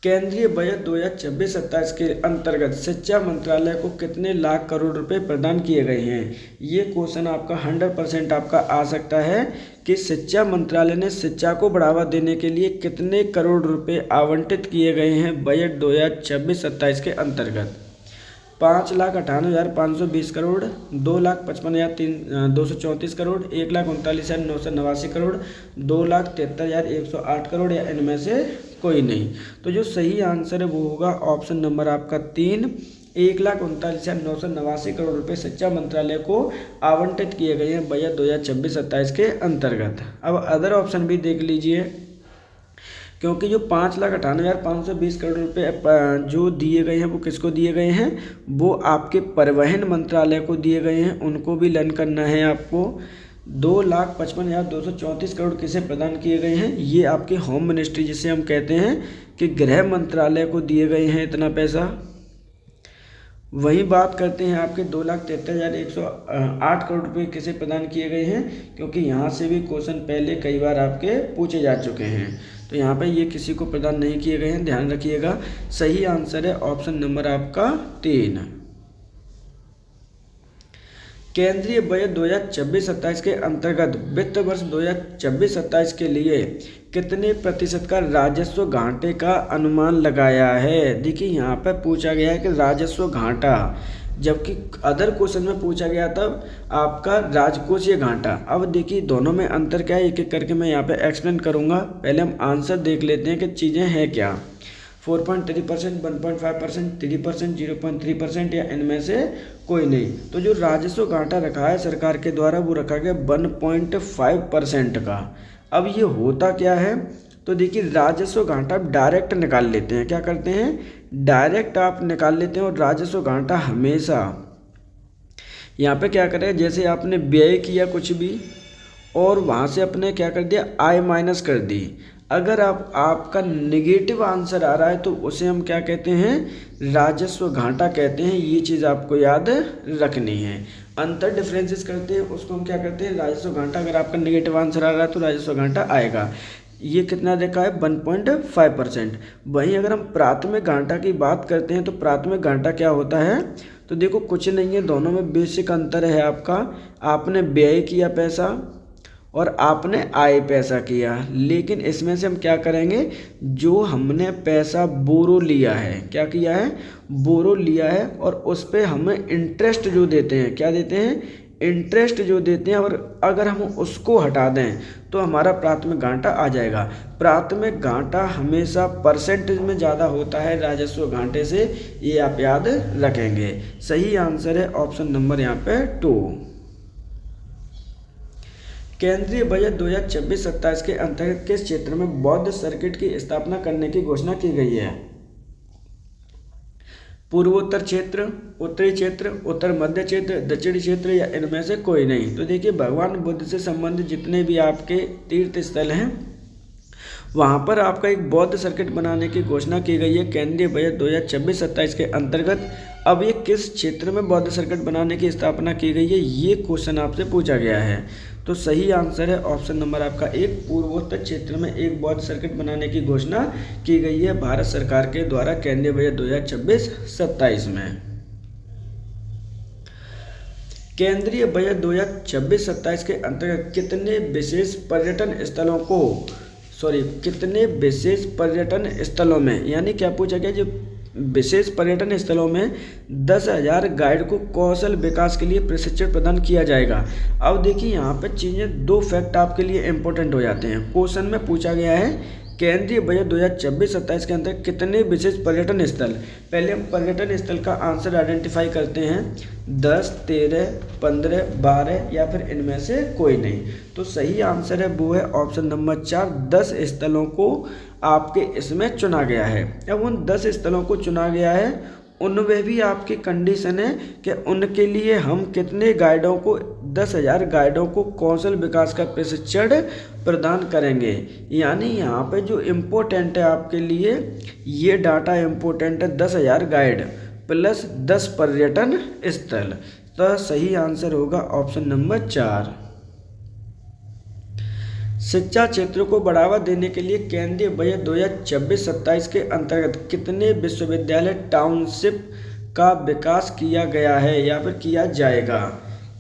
केंद्रीय बजट 2024-27 के अंतर्गत शिक्षा मंत्रालय को कितने लाख करोड़ रुपए प्रदान किए गए हैं? ये क्वेश्चन आपका 100% आपका आ सकता है कि शिक्षा मंत्रालय ने शिक्षा को बढ़ावा देने के लिए कितने करोड़ रुपए आवंटित किए गए हैं बजट 2026-27 के अंतर्गत। 5,58,520 करोड़, 2,55,234 करोड़, 1,39,989 करोड़, 2,73,108 करोड़, या इनमें से कोई नहीं। तो जो सही आंसर है वो होगा ऑप्शन नंबर आपका 3, 1,39,989 करोड़ रुपए शिक्षा मंत्रालय को आवंटित किए गए हैं बजट 2026-27 के अंतर्गत। अब अदर ऑप्शन भी देख लीजिए, क्योंकि जो 5,58,520 करोड़ रुपए जो दिए गए हैं वो किसको दिए गए हैं? वो आपके परिवहन मंत्रालय को दिए गए हैं, उनको भी लर्न करना है आपको। 2,55,234 करोड़ किसे प्रदान किए गए हैं? ये आपके होम मिनिस्ट्री जिसे हम कहते हैं कि गृह मंत्रालय को दिए गए हैं इतना पैसा। वही बात करते हैं आपके 2,73,108 करोड़ रुपए किसे प्रदान किए गए हैं, क्योंकि यहाँ से भी क्वेश्चन पहले कई बार आपके पूछे जा चुके हैं। तो यहाँ पे ये किसी को प्रदान नहीं किए गए हैं, ध्यान रखिएगा। सही आंसर है ऑप्शन नंबर आपका 3। केंद्रीय बजट 2026-27 के अंतर्गत वित्त वर्ष 2026-27 के लिए कितने प्रतिशत का राजस्व घाटे का अनुमान लगाया है? देखिए, यहाँ पर पूछा गया है कि राजस्व घाटा, जबकि अदर क्वेश्चन में पूछा गया था आपका राजकोषीय घाटा। अब देखिए दोनों में अंतर क्या है, एक एक करके मैं यहाँ पे एक्सप्लेन करूँगा। पहले हम आंसर देख लेते हैं कि चीज़ें हैं क्या। 4.3%, 1.5%, 3%, 0.3%, या इनमें से कोई नहीं। तो जो राजस्व घाटा रखा है सरकार के द्वारा वो रखा गया 1.5% का। अब ये होता क्या है? तो देखिए, राजस्व घाटा आप डायरेक्ट निकाल लेते हैं। क्या करते हैं? डायरेक्ट आप निकाल लेते हैं। और राजस्व घाटा हमेशा यहाँ पे क्या करें, जैसे आपने व्यय किया कुछ भी और वहाँ से अपने क्या कर दिया, आय माइनस कर दी। अगर आपका नेगेटिव आंसर आ रहा है तो उसे हम क्या कहते हैं? राजस्व घाटा कहते हैं। ये चीज़ आपको याद रखनी है। अंतर डिफरेंसेस करते हैं उसको हम क्या करते हैं? राजस्व घाटा। अगर आपका नेगेटिव आंसर आ रहा है तो राजस्व घाटा आएगा। ये कितना देखा है? 1.5%। वहीं अगर हम प्राथमिक घाटा की बात करते हैं तो प्राथमिक घाटा क्या होता है? तो देखो कुछ नहीं है, दोनों में बेसिक अंतर है आपका। आपने व्यय किया पैसा और आपने आय पैसा किया, लेकिन इसमें से हम क्या करेंगे? जो हमने पैसा बोरो लिया है, क्या किया है? बोरो लिया है, और उस पर हमें इंटरेस्ट जो देते हैं, क्या देते हैं? इंटरेस्ट जो देते हैं, और अगर हम उसको हटा दें तो हमारा प्राथमिक घाटा आ जाएगा। प्राथमिक घाटा हमेशा परसेंटेज में ज़्यादा होता है राजस्व घाटे से, ये आप याद रखेंगे। सही आंसर है ऑप्शन नंबर यहाँ पे 2। केंद्रीय बजट 2026-27 के अंतर्गत किस क्षेत्र में बौद्ध सर्किट की स्थापना करने की घोषणा की गई है? पूर्वोत्तर क्षेत्र, उत्तरी क्षेत्र, उत्तर मध्य क्षेत्र, दक्षिणी क्षेत्र या इनमें से कोई नहीं। तो देखिए भगवान बुद्ध से संबंधित जितने भी आपके तीर्थ स्थल हैं वहाँ पर आपका एक बौद्ध सर्किट बनाने की घोषणा की गई है केंद्रीय बजट 2026-27 के अंतर्गत। अब ये किस क्षेत्र में बौद्ध सर्किट बनाने की स्थापना की गई है, ये क्वेश्चन आपसे पूछा गया है। तो सही आंसर है ऑप्शन नंबर आपका एक, पूर्वोत्तर क्षेत्र में एक बौद्ध सर्किट बनाने की घोषणा की गई है भारत सरकार के द्वारा केंद्रीय बजट 2026-27 में। केंद्रीय बजट 2026-27 के अंतर्गत कितने विशेष पर्यटन स्थलों में, यानी क्या पूछा गया, जो विशेष पर्यटन स्थलों में 10,000 गाइड को कौशल विकास के लिए प्रशिक्षण प्रदान किया जाएगा। अब देखिए यहाँ पे चीज़ें, दो फैक्ट आपके लिए इंपॉर्टेंट हो जाते हैं। क्वेश्चन में पूछा गया है केंद्रीय बजट 2026-27 के अंदर कितने विशेष पर्यटन स्थल। पहले हम पर्यटन स्थल का आंसर आइडेंटिफाई करते हैं, 10, 13, 15, 12 या फिर इनमें से कोई नहीं। तो सही आंसर है वो है ऑप्शन नंबर 4, 10 स्थलों को आपके इसमें चुना गया है। अब उन 10 स्थलों को चुना गया है, उनमें भी आपकी कंडीशन है कि उनके लिए हम कितने गाइडों को, 10,000 गाइडों को कौशल विकास का प्रशिक्षण प्रदान करेंगे। यानी यहाँ पे जो इम्पोर्टेंट है आपके लिए, ये डाटा इम्पोर्टेंट है, 10,000 गाइड प्लस 10 पर्यटन स्थल। तो सही आंसर होगा ऑप्शन नंबर 4। शिक्षा क्षेत्र को बढ़ावा देने के लिए केंद्रीय बजट 2026-27 के अंतर्गत कितने विश्वविद्यालय टाउनशिप का विकास किया गया है या फिर किया जाएगा।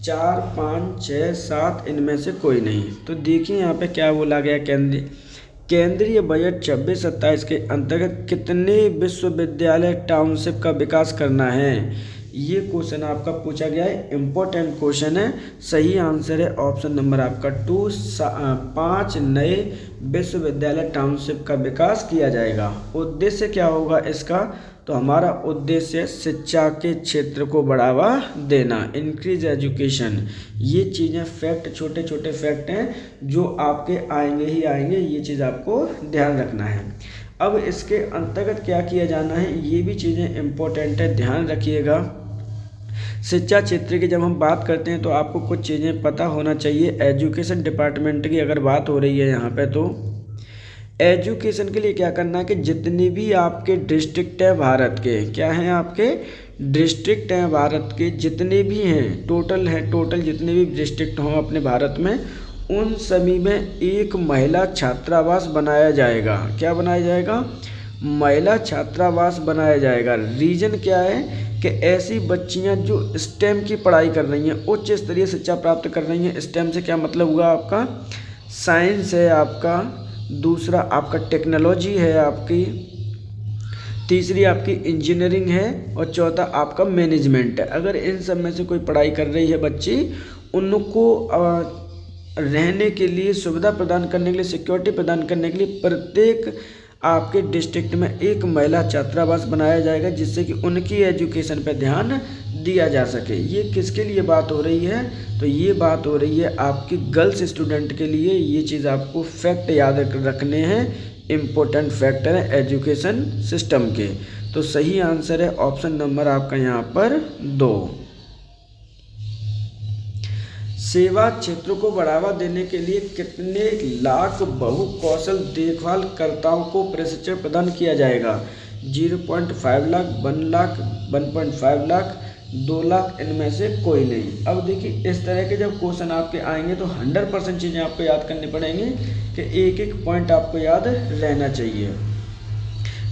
4, 5, 6, 7 इनमें से कोई नहीं। तो देखिए यहाँ पे क्या बोला गया, केंद्रीय बजट 26-27 के अंतर्गत कितने विश्वविद्यालय टाउनशिप का विकास करना है, ये क्वेश्चन आपका पूछा गया है, इम्पोर्टेंट क्वेश्चन है। सही आंसर है ऑप्शन नंबर आपका 2, 5 नए विश्वविद्यालय टाउनशिप का विकास किया जाएगा। उद्देश्य क्या होगा इसका, तो हमारा उद्देश्य शिक्षा के क्षेत्र को बढ़ावा देना, इंक्रीज एजुकेशन। ये चीज़ें फैक्ट, छोटे छोटे फैक्ट हैं जो आपके आएंगे ही आएंगे, ये चीज़ आपको ध्यान रखना है। अब इसके अंतर्गत क्या किया जाना है, ये भी चीज़ें इम्पोर्टेंट है, ध्यान रखिएगा। शिक्षा क्षेत्र की जब हम बात करते हैं तो आपको कुछ चीज़ें पता होना चाहिए। एजुकेशन डिपार्टमेंट की अगर बात हो रही है यहाँ पे, तो एजुकेशन के लिए क्या करना है कि जितनी भी आपके डिस्ट्रिक्ट है भारत के, क्या हैं आपके डिस्ट्रिक्ट हैं भारत के, जितने भी हैं टोटल जितने भी डिस्ट्रिक्ट हों अपने भारत में, उन सभी में एक महिला छात्रावास बनाया जाएगा। क्या बनाया जाएगा, महिला छात्रावास बनाया जाएगा। रीजन क्या है कि ऐसी बच्चियां जो स्टेम की पढ़ाई कर रही हैं, उच्च स्तरीय शिक्षा प्राप्त कर रही हैं। स्टेम से क्या मतलब हुआ आपका, साइंस है आपका, दूसरा आपका टेक्नोलॉजी है आपकी, तीसरी आपकी इंजीनियरिंग है और चौथा आपका मैनेजमेंट है। अगर इन सब में से कोई पढ़ाई कर रही है बच्ची, उनको रहने के लिए सुविधा प्रदान करने के लिए, सिक्योरिटी प्रदान करने के लिए प्रत्येक आपके डिस्ट्रिक्ट में एक महिला छात्रावास बनाया जाएगा, जिससे कि उनकी एजुकेशन पर ध्यान दिया जा सके। ये किसके लिए बात हो रही है, तो ये बात हो रही है आपकी गर्ल्स स्टूडेंट के लिए। ये चीज़ आपको फैक्ट याद रखने हैं, इम्पोर्टेंट फैक्टर है एजुकेशन सिस्टम के। तो सही आंसर है ऑप्शन नंबर आपका यहाँ पर 2। सेवा क्षेत्र को बढ़ावा देने के लिए कितने लाख बहु कौशल देखभाल कर्ताओं को प्रशिक्षण प्रदान किया जाएगा। 0.5 लाख, 1 लाख, 1.5 लाख, 2 लाख, इनमें से कोई नहीं। अब देखिए इस तरह के जब क्वेश्चन आपके आएंगे तो 100% चीज़ें आपको याद करनी पड़ेंगी कि एक एक पॉइंट आपको याद रहना चाहिए।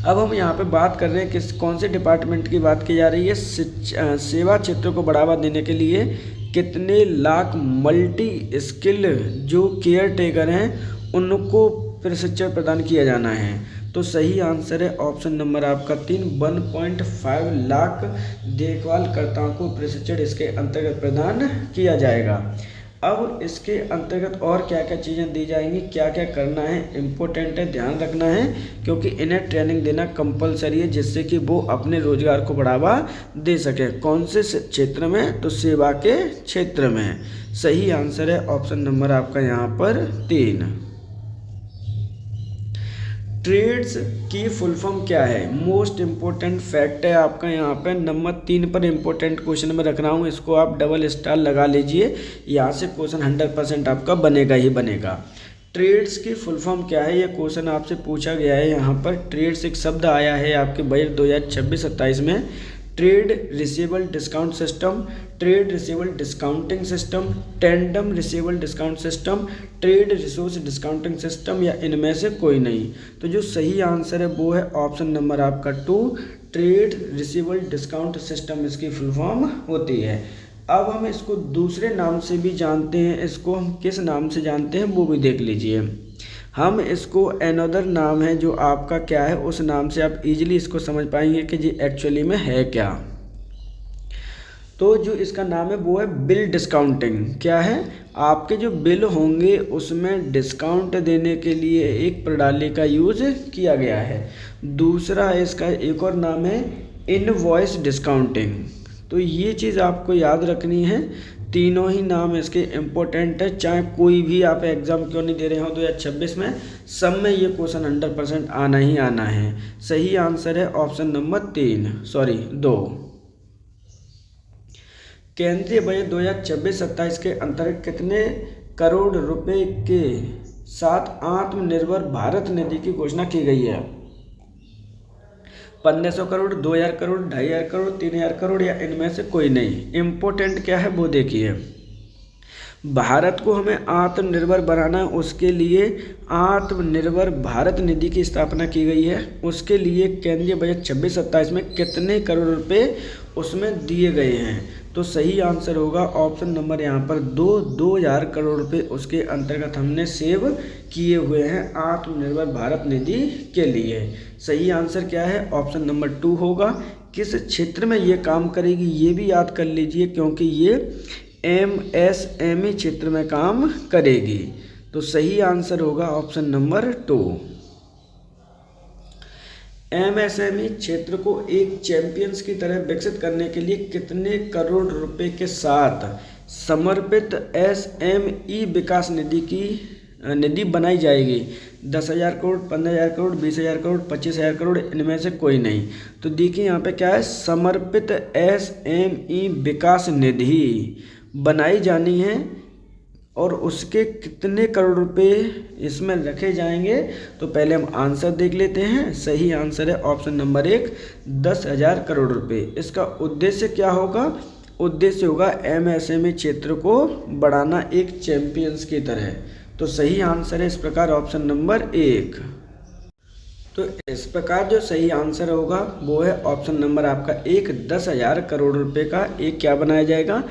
अब हम यहाँ पे बात कर रहे हैं कौन से डिपार्टमेंट की बात की जा रही है। सेवा क्षेत्र को बढ़ावा देने के लिए कितने लाख मल्टी स्किल जो केयर टेकर हैं उनको प्रशिक्षण प्रदान किया जाना है। तो सही आंसर है ऑप्शन नंबर आपका 3, 1.5 लाख देखभाल कर्ताओं को प्रशिक्षण इसके अंतर्गत प्रदान किया जाएगा। अब इसके अंतर्गत और क्या क्या चीज़ें दी जाएंगी, क्या क्या करना है, इम्पोर्टेंट है, ध्यान रखना है, क्योंकि इन्हें ट्रेनिंग देना कंपलसरी है, जिससे कि वो अपने रोजगार को बढ़ावा दे सके। कौन से क्षेत्र में, तो सेवा के क्षेत्र में। सही आंसर है ऑप्शन नंबर आपका यहाँ पर 3। ट्रेड्स की फुल फॉर्म क्या है? मोस्ट इम्पोर्टेंट फैक्ट है आपका यहाँ पे नंबर 3 पर इम्पोर्टेंट क्वेश्चन में रख रहा हूँ, इसको आप डबल स्टार लगा लीजिए, यहाँ से क्वेश्चन 100% आपका बनेगा ही बनेगा। ट्रेड्स की फुल फॉर्म क्या है, ये क्वेश्चन आपसे पूछा गया है। यहाँ पर ट्रेड्स एक शब्द आया है आपके बजट 2026-27 में। Trade receivable discount system, trade receivable discounting system, tandem receivable discount system, trade resource discounting system, या इनमें से कोई नहीं। तो जो सही आंसर है वो है ऑप्शन नंबर आपका 2, ट्रेड रिसीवेबल डिस्काउंट सिस्टम इसकी फुल फॉर्म होती है। अब हम इसको दूसरे नाम से भी जानते हैं, इसको हम किस नाम से जानते हैं वो भी देख लीजिए। हम इसको अनदर नाम है जो आपका क्या है, उस नाम से आप इजीली इसको समझ पाएंगे कि जी एक्चुअली में है क्या। तो जो इसका नाम है वो है बिल डिस्काउंटिंग। क्या है? आपके जो बिल होंगे उसमें डिस्काउंट देने के लिए एक प्रणाली का यूज किया गया है। दूसरा इसका एक और नाम है इनवॉइस डिस्काउंटिंग। तो ये चीज़ आपको याद रखनी है, तीनों ही नाम इसके इम्पोर्टेंट है, चाहे कोई भी आप एग्ज़ाम क्यों नहीं दे रहे हो 2026 में, सब में ये क्वेश्चन 100% आना ही आना है। सही आंसर है ऑप्शन नंबर 2। केंद्रीय बजट 2026-27 के अंतर्गत कितने करोड़ रुपए के साथ आत्मनिर्भर भारत निधि की घोषणा की गई है? 1500 करोड़, 2000 करोड़, 2500 करोड़, 3000 करोड़, या इनमें से कोई नहीं। इम्पोर्टेंट क्या है वो देखिए। भारत को हमें आत्मनिर्भर बनाना है, उसके लिए आत्मनिर्भर भारत निधि की स्थापना की गई है। उसके लिए केंद्रीय बजट 26-27 में कितने करोड़ रुपए उसमें दिए गए हैं? तो सही आंसर होगा ऑप्शन नंबर यहाँ पर 2000 करोड़ रुपए उसके अंतर्गत हमने सेव किए हुए हैं आत्मनिर्भर भारत निधि के लिए। सही आंसर क्या है? ऑप्शन नंबर 2 होगा। किस क्षेत्र में ये काम करेगी ये भी याद कर लीजिए, क्योंकि ये MSME क्षेत्र में काम करेगी। तो सही आंसर होगा ऑप्शन नंबर 2। MSME क्षेत्र को एक चैंपियंस की तरह विकसित करने के लिए कितने करोड़ रुपए के साथ समर्पित SME विकास निधि बनाई जाएगी? 10,000 करोड़, 15,000 करोड़, 20,000 करोड़, 25,000 करोड़, इनमें से कोई नहीं। तो देखिए यहाँ पे क्या है, समर्पित SME विकास निधि बनाई जानी है और उसके कितने करोड़ रुपए इसमें रखे जाएंगे? तो पहले हम आंसर देख लेते हैं। सही आंसर है ऑप्शन नंबर 1, 10,000 करोड़ रुपए। इसका उद्देश्य क्या होगा? उद्देश्य होगा MSME क्षेत्र को बढ़ाना एक चैंपियंस की तरह। तो सही आंसर है इस प्रकार ऑप्शन नंबर 1। तो इस प्रकार जो सही आंसर होगा वो है ऑप्शन नंबर आपका 1, 10,000 करोड़ रुपए का एक क्या बनाया जाएगा?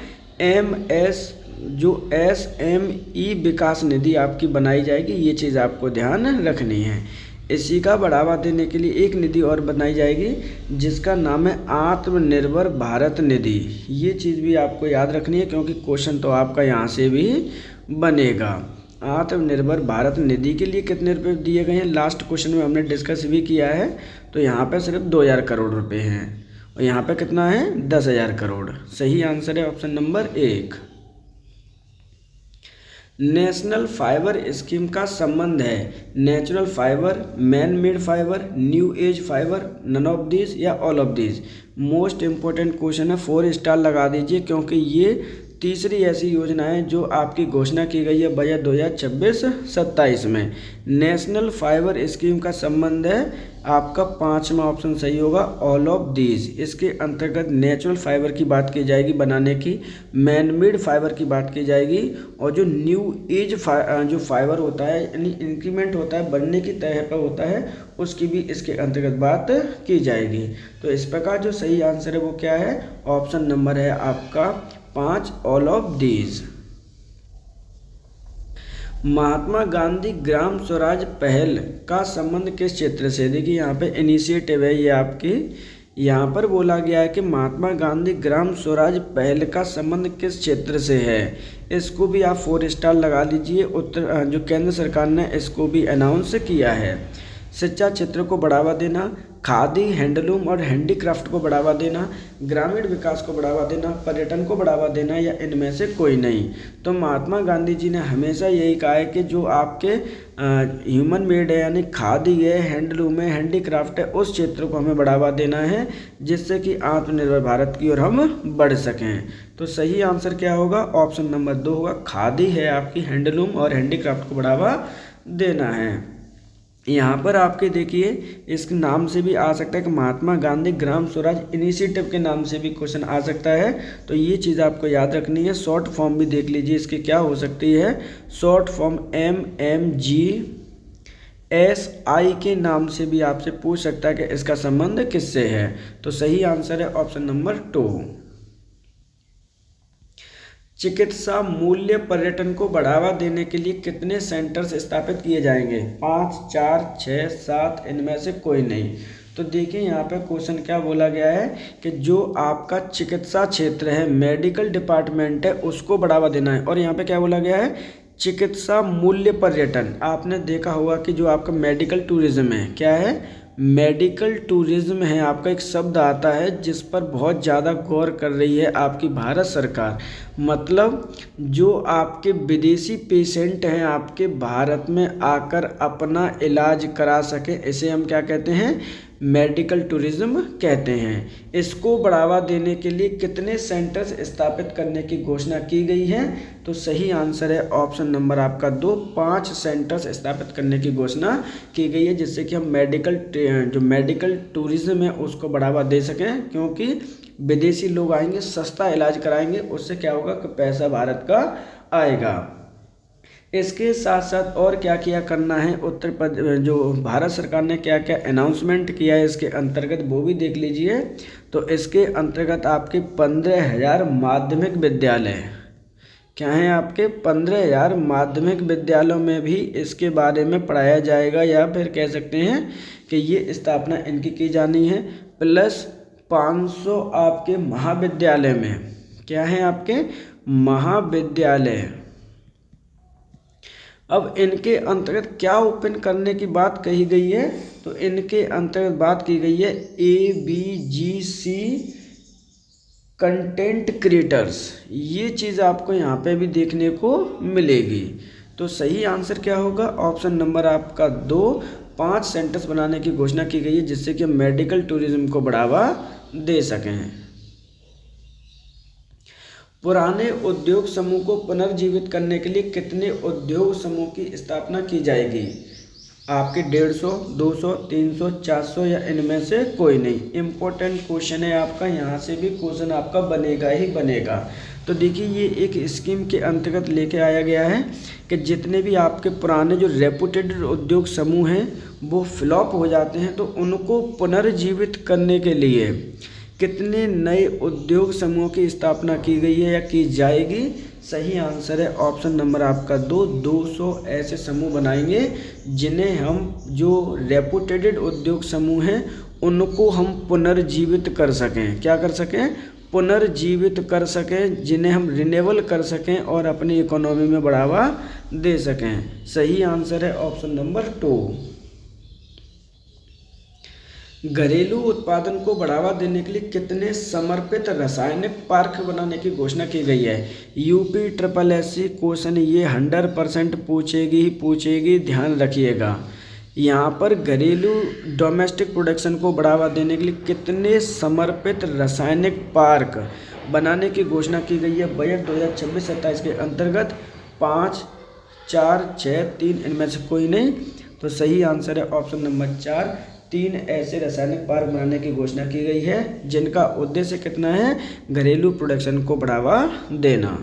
SME विकास निधि आपकी बनाई जाएगी। ये चीज़ आपको ध्यान रखनी है। इसी का बढ़ावा देने के लिए एक निधि और बनाई जाएगी जिसका नाम है आत्मनिर्भर भारत निधि। ये चीज़ भी आपको याद रखनी है, क्योंकि क्वेश्चन तो आपका यहाँ से भी बनेगा। आत्मनिर्भर भारत निधि के लिए कितने रुपए दिए गए हैं लास्ट क्वेश्चन में हमने डिस्कस भी किया है। तो यहाँ पे सिर्फ 2,000 करोड़ रुपए हैं और यहाँ पे कितना है? 10,000 करोड़। सही आंसर है option number 1। National fibre scheme का संबंध है natural fibre, man made fibre, new age fibre, none of these, या all of these. Most important question है, 4 स्टार लगा दीजिए, क्योंकि ये तीसरी ऐसी योजना है जो आपकी घोषणा की गई है बजट 2026-27 में। नेशनल फाइबर स्कीम का संबंध है आपका 5वां ऑप्शन सही होगा, ऑल ऑफ दीज। इसके अंतर्गत नेचुरल फाइबर की बात की जाएगी बनाने की, मैन मेड फाइबर की बात की जाएगी, और जो न्यू एज जो फाइबर होता है यानी इंक्रीमेंट होता है बनने की तह पर होता है, उसकी भी इसके अंतर्गत बात की जाएगी। तो इस प्रकार जो सही आंसर है वो क्या है? ऑप्शन नंबर है आपका 5, all of these. Mahatma Gandhi Gram Swaraj पहल का संबंध किस क्षेत्र से? देखिए यहाँ पे इनिशिएटिव है ये आपकी, यहाँ पर बोला गया है कि महात्मा गांधी ग्राम स्वराज पहल का संबंध किस क्षेत्र से है। इसको भी आप 4 स्टार लगा लीजिए। जो केंद्र सरकार ने इसको भी अनाउंस किया है। शिक्षा क्षेत्र को बढ़ावा देना, खादी, हैंडलूम और हैंडीक्राफ्ट को बढ़ावा देना, ग्रामीण विकास को बढ़ावा देना, पर्यटन को बढ़ावा देना या इनमें से कोई नहीं। तो महात्मा गांधी जी ने हमेशा यही कहा है कि जो आपके ह्यूमन मेड है यानी खादी है, हैंडलूम है, हैंडीक्राफ्ट है, उस क्षेत्र को हमें बढ़ावा देना है जिससे कि आत्मनिर्भर भारत की ओर हम बढ़ सकें। तो सही आंसर क्या होगा? ऑप्शन नंबर 2 होगा। खादी है आपकी, हैंडलूम और हैंडीक्राफ्ट को बढ़ावा देना है। यहाँ पर आपके देखिए इसके नाम से भी आ सकता है कि महात्मा गांधी ग्राम स्वराज इनिशिएटिव के नाम से भी क्वेश्चन आ सकता है। तो ये चीज़ आपको याद रखनी है। शॉर्ट फॉर्म भी देख लीजिए इसकी क्या हो सकती है। शॉर्ट फॉर्म MMGSI के नाम से भी आपसे पूछ सकता है कि इसका संबंध किससे है। तो सही आंसर है ऑप्शन नंबर 2। चिकित्सा मूल्य पर्यटन को बढ़ावा देने के लिए कितने सेंटर्स स्थापित किए जाएंगे? 5, 4, 6, 7, इनमें से कोई नहीं। तो देखिए यहाँ पे क्वेश्चन क्या बोला गया है कि जो आपका चिकित्सा क्षेत्र है, मेडिकल डिपार्टमेंट है, उसको बढ़ावा देना है। और यहाँ पे क्या बोला गया है? चिकित्सा मूल्य पर्यटन। आपने देखा होगा कि जो आपका मेडिकल टूरिज्म है, क्या है? मेडिकल टूरिज्म है आपका, एक शब्द आता है जिस पर बहुत ज़्यादा गौर कर रही है आपकी भारत सरकार। मतलब जो आपके विदेशी पेशेंट हैं आपके भारत में आकर अपना इलाज करा सके, इसे हम क्या कहते हैं? मेडिकल टूरिज्म कहते हैं। इसको बढ़ावा देने के लिए कितने सेंटर्स स्थापित करने की घोषणा की गई है? तो सही आंसर है ऑप्शन नंबर आपका 2, 5 सेंटर्स स्थापित करने की घोषणा की गई है जिससे कि हम मेडिकल टूरिज्म है उसको बढ़ावा दे सकें, क्योंकि विदेशी लोग आएंगे, सस्ता इलाज कराएंगे, उससे क्या होगा कि पैसा भारत का आएगा। इसके साथ साथ और क्या क्या करना है, उत्तर प्रदेश जो भारत सरकार ने क्या क्या अनाउंसमेंट किया है इसके अंतर्गत वो भी देख लीजिए। तो इसके अंतर्गत आपके 15,000 माध्यमिक विद्यालय क्या हैं? आपके 15,000 माध्यमिक विद्यालयों में भी इसके बारे में पढ़ाया जाएगा, या फिर कह सकते हैं कि ये स्थापना इनकी की जानी है। प्लस 500 आपके महाविद्यालय में क्या है? आपके महाविद्यालय। अब इनके अंतर्गत क्या ओपन करने की बात कही गई है? तो इनके अंतर्गत बात की गई है ABGC कंटेंट क्रिएटर्स। ये चीज़ आपको यहाँ पे भी देखने को मिलेगी। तो सही आंसर क्या होगा? ऑप्शन नंबर आपका 2, 5 सेंटर्स बनाने की घोषणा की गई है जिससे कि मेडिकल टूरिज्म को बढ़ावा दे सकें। पुराने उद्योग समूह को पुनर्जीवित करने के लिए कितने उद्योग समूह की स्थापना की जाएगी? आपके 150, 200, 300, 400 या इनमें से कोई नहीं। इम्पोर्टेंट क्वेश्चन है आपका, यहाँ से भी क्वेश्चन आपका बनेगा ही बनेगा। तो देखिए ये एक स्कीम के अंतर्गत लेके आया गया है कि जितने भी आपके पुराने जो रेपुटेड उद्योग समूह हैं वो फ्लॉप हो जाते हैं, तो उनको पुनर्जीवित करने के लिए कितने नए उद्योग समूहों की स्थापना की गई है या की जाएगी? सही आंसर है ऑप्शन नंबर आपका 2, 200 ऐसे समूह बनाएंगे जिन्हें हम जो रेपुटेड उद्योग समूह हैं उनको हम पुनर्जीवित कर सकें। क्या कर सकें? पुनर्जीवित कर सकें, जिन्हें हम रिन्यूअल कर सकें और अपनी इकोनॉमी में बढ़ावा दे सकें। सही आंसर है ऑप्शन नंबर 2। घरेलू उत्पादन को बढ़ावा देने के लिए कितने समर्पित रासायनिक पार्क बनाने की घोषणा की गई है? UPSSC क्वेश्चन ये 100% पूछेगी ही पूछेगी, ध्यान रखिएगा। यहाँ पर घरेलू डोमेस्टिक प्रोडक्शन को बढ़ावा देने के लिए कितने समर्पित रासायनिक पार्क बनाने की घोषणा की गई है बजट 2026-27 के अंतर्गत? 5, 4, 6, 3, इनमें से कोई नहीं। तो सही आंसर है ऑप्शन नंबर 4, 3 ऐसे रासायनिक पार्क बनाने की घोषणा की गई है जिनका उद्देश्य कितना है? घरेलू प्रोडक्शन को बढ़ावा देना।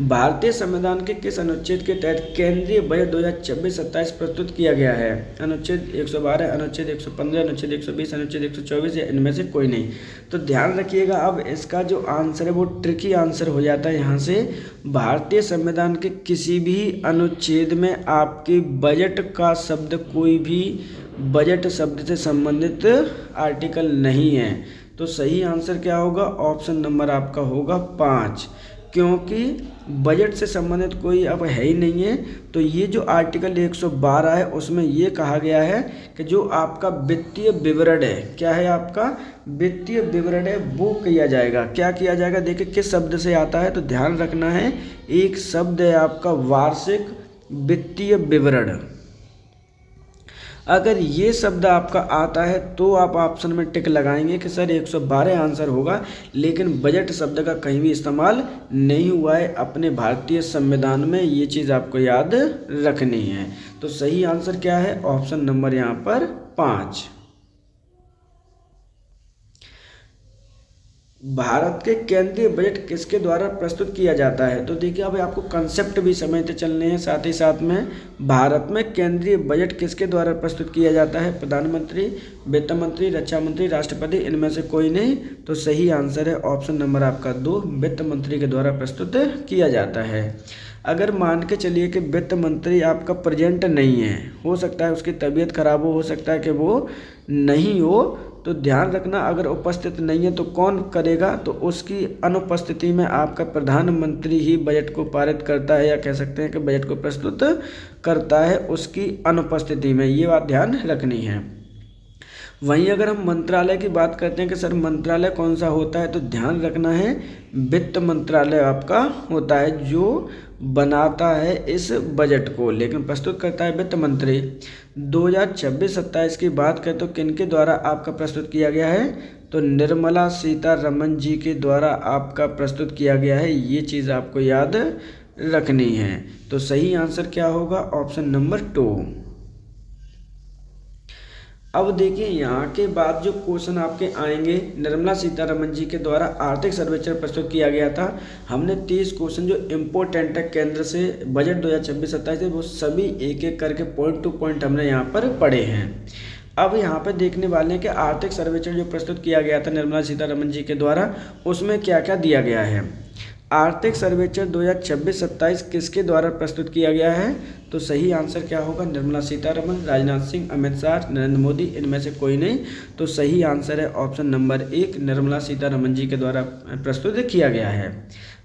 भारतीय संविधान के किस अनुच्छेद के तहत केंद्रीय बजट 2026-27 प्रस्तुत किया गया है? अनुच्छेद 112, अनुच्छेद 115, अनुच्छेद 120, अनुच्छेद 124 या इनमें से कोई नहीं। तो ध्यान रखिएगा, अब इसका जो आंसर है वो ट्रिकी आंसर हो जाता है। यहाँ से भारतीय संविधान के किसी भी अनुच्छेद में आपके बजट का शब्द, कोई भी बजट शब्द से संबंधित आर्टिकल नहीं है। तो सही आंसर क्या होगा? ऑप्शन नंबर आपका होगा 5। क्योंकि बजट से संबंधित कोई अब है ही नहीं है। तो ये जो आर्टिकल 112 है उसमें ये कहा गया है कि जो आपका वित्तीय विवरण है, क्या है आपका वित्तीय विवरण है, वो किया जाएगा। क्या किया जाएगा, देखिए किस शब्द से आता है, तो ध्यान रखना है, एक शब्द है आपका वार्षिक वित्तीय विवरण। अगर ये शब्द आपका आता है तो आप ऑप्शन में टिक लगाएंगे कि सर 112 आंसर होगा, लेकिन बजट शब्द का कहीं भी इस्तेमाल नहीं हुआ है अपने भारतीय संविधान में, ये चीज़ आपको याद रखनी है। तो सही आंसर क्या है, ऑप्शन नंबर यहाँ पर 5। भारत के केंद्रीय बजट किसके द्वारा प्रस्तुत किया जाता है। तो देखिए अब आपको कंसेप्ट भी समझते चलने हैं, साथ ही साथ में भारत में केंद्रीय बजट किसके द्वारा प्रस्तुत किया जाता है, प्रधानमंत्री, वित्त मंत्री, रक्षा मंत्री, राष्ट्रपति, इनमें से कोई नहीं। तो सही आंसर है ऑप्शन नंबर आपका 2, वित्त मंत्री के द्वारा प्रस्तुत किया जाता है। अगर मान के चलिए कि वित्त मंत्री आपका प्रेजेंट नहीं है, हो सकता है उसकी तबीयत खराब हो सकता है कि वो नहीं हो, तो ध्यान रखना अगर उपस्थित नहीं है तो कौन करेगा, तो उसकी अनुपस्थिति में आपका प्रधानमंत्री ही बजट को पारित करता है, या कह सकते हैं कि बजट को प्रस्तुत करता है उसकी अनुपस्थिति में, ये बात ध्यान रखनी है। वहीं अगर हम मंत्रालय की बात करते हैं कि सर मंत्रालय कौन सा होता है, तो ध्यान रखना है वित्त मंत्रालय आपका होता है जो बनाता है इस बजट को, लेकिन प्रस्तुत करता है वित्त मंत्री। 2026-27 की बात करें तो किनके द्वारा आपका प्रस्तुत किया गया है, तो निर्मला सीतारमण जी के द्वारा आपका प्रस्तुत किया गया है, ये चीज़ आपको याद रखनी है। तो सही आंसर क्या होगा, ऑप्शन नंबर 2। अब देखिए यहाँ के बाद जो क्वेश्चन आपके आएंगे, निर्मला सीतारमण जी के द्वारा आर्थिक सर्वेक्षण प्रस्तुत किया गया था। हमने 30 क्वेश्चन जो इम्पोर्टेंट है केंद्र से बजट 2026-27 वो सभी एक एक करके पॉइंट टू पॉइंट हमने यहाँ पर पढ़े हैं। अब यहाँ पर देखने वाले हैं कि आर्थिक सर्वेक्षण जो प्रस्तुत किया गया था निर्मला सीतारमण जी के द्वारा, उसमें क्या क्या दिया गया है। आर्थिक सर्वेक्षण 2026-27 किसके द्वारा प्रस्तुत किया गया है, तो सही आंसर क्या होगा, निर्मला सीतारमण, राजनाथ सिंह, अमित शाह, नरेंद्र मोदी, इनमें से कोई नहीं। तो सही आंसर है ऑप्शन नंबर 1, निर्मला सीतारमण जी के द्वारा प्रस्तुत किया गया है।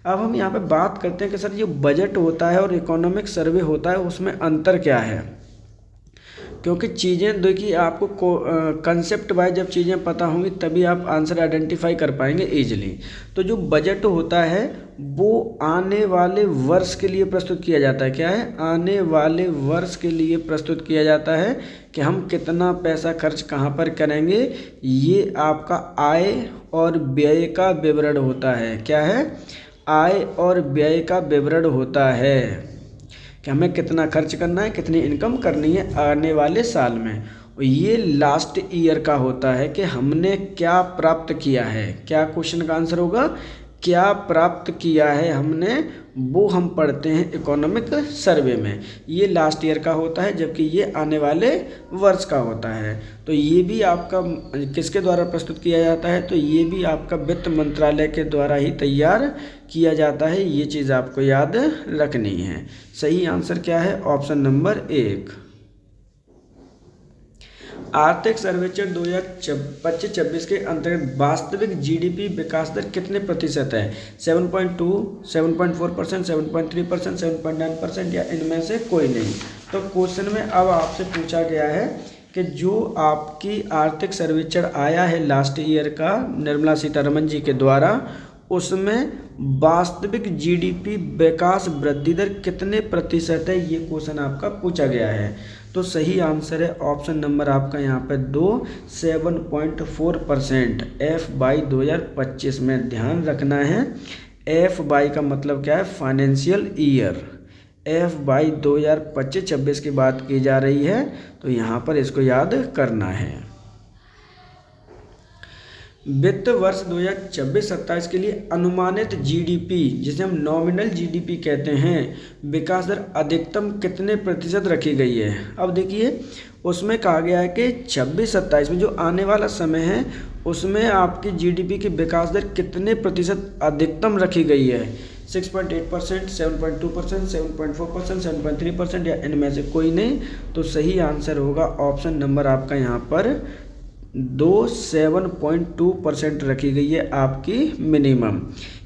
अब हम यहाँ पे बात करते हैं कि सर ये बजट होता है और इकोनॉमिक सर्वे होता है, उसमें अंतर क्या है, क्योंकि चीज़ें देखिए आपको कंसेप्ट वाइज जब चीज़ें पता होंगी तभी आप आंसर आइडेंटिफाई कर पाएंगे ईजिली। तो जो बजट होता है वो आने वाले वर्ष के लिए प्रस्तुत किया जाता है, क्या है, आने वाले वर्ष के लिए प्रस्तुत किया जाता है कि हम कितना पैसा खर्च कहाँ पर करेंगे। ये आपका आय और व्यय का विवरण होता है, क्या है, आय और व्यय का विवरण होता है कि हमें कितना खर्च करना है, कितनी इनकम करनी है आने वाले साल में। ये लास्ट ईयर का होता है कि हमने क्या प्राप्त किया है, क्या क्वेश्चन का आंसर होगा, क्या प्राप्त किया है हमने, वो हम पढ़ते हैं इकोनॉमिक सर्वे में। ये लास्ट ईयर का होता है, जबकि ये आने वाले वर्ष का होता है। तो ये भी आपका किसके द्वारा प्रस्तुत किया जाता है, तो ये भी आपका वित्त मंत्रालय के द्वारा ही तैयार किया जाता है, ये चीज़ आपको याद रखनी है। सही आंसर क्या है, ऑप्शन नंबर 1। आर्थिक सर्वेक्षण 2025-26 के अंतर्गत वास्तविक जीडीपी विकास दर कितने प्रतिशत है, 7.2, 7.4%, 7.3%, 7.9% या इनमें से कोई नहीं। तो क्वेश्चन में अब आपसे पूछा गया है कि जो आपकी आर्थिक सर्वेक्षण आया है लास्ट ईयर का निर्मला सीतारमण जी के द्वारा, उसमें वास्तविक जीडीपी विकास वृद्धि दर कितने प्रतिशत है, ये क्वेश्चन आपका पूछा गया है। तो सही आंसर है ऑप्शन नंबर आपका यहाँ पे 2, 7.4% FY 2025 में। ध्यान रखना है FY का मतलब क्या है, फाइनेंशियल ईयर। FY 2025-26 की बात की जा रही है, तो यहाँ पर इसको याद करना है। वित्त वर्ष 2026-27 के लिए अनुमानित जीडीपी, जिसे हम नॉमिनल जीडीपी कहते हैं, विकास दर अधिकतम कितने प्रतिशत रखी गई है। अब देखिए उसमें कहा गया है कि 26-27 में जो आने वाला समय है उसमें आपकी जीडीपी की विकास दर कितने प्रतिशत अधिकतम रखी गई है, 6.8%, 7.2%, 7.4%, 7.3% या इनमें से कोई नहीं। तो सही आंसर होगा ऑप्शन नंबर आपका यहाँ पर दो 7.2% रखी गई है आपकी मिनिमम,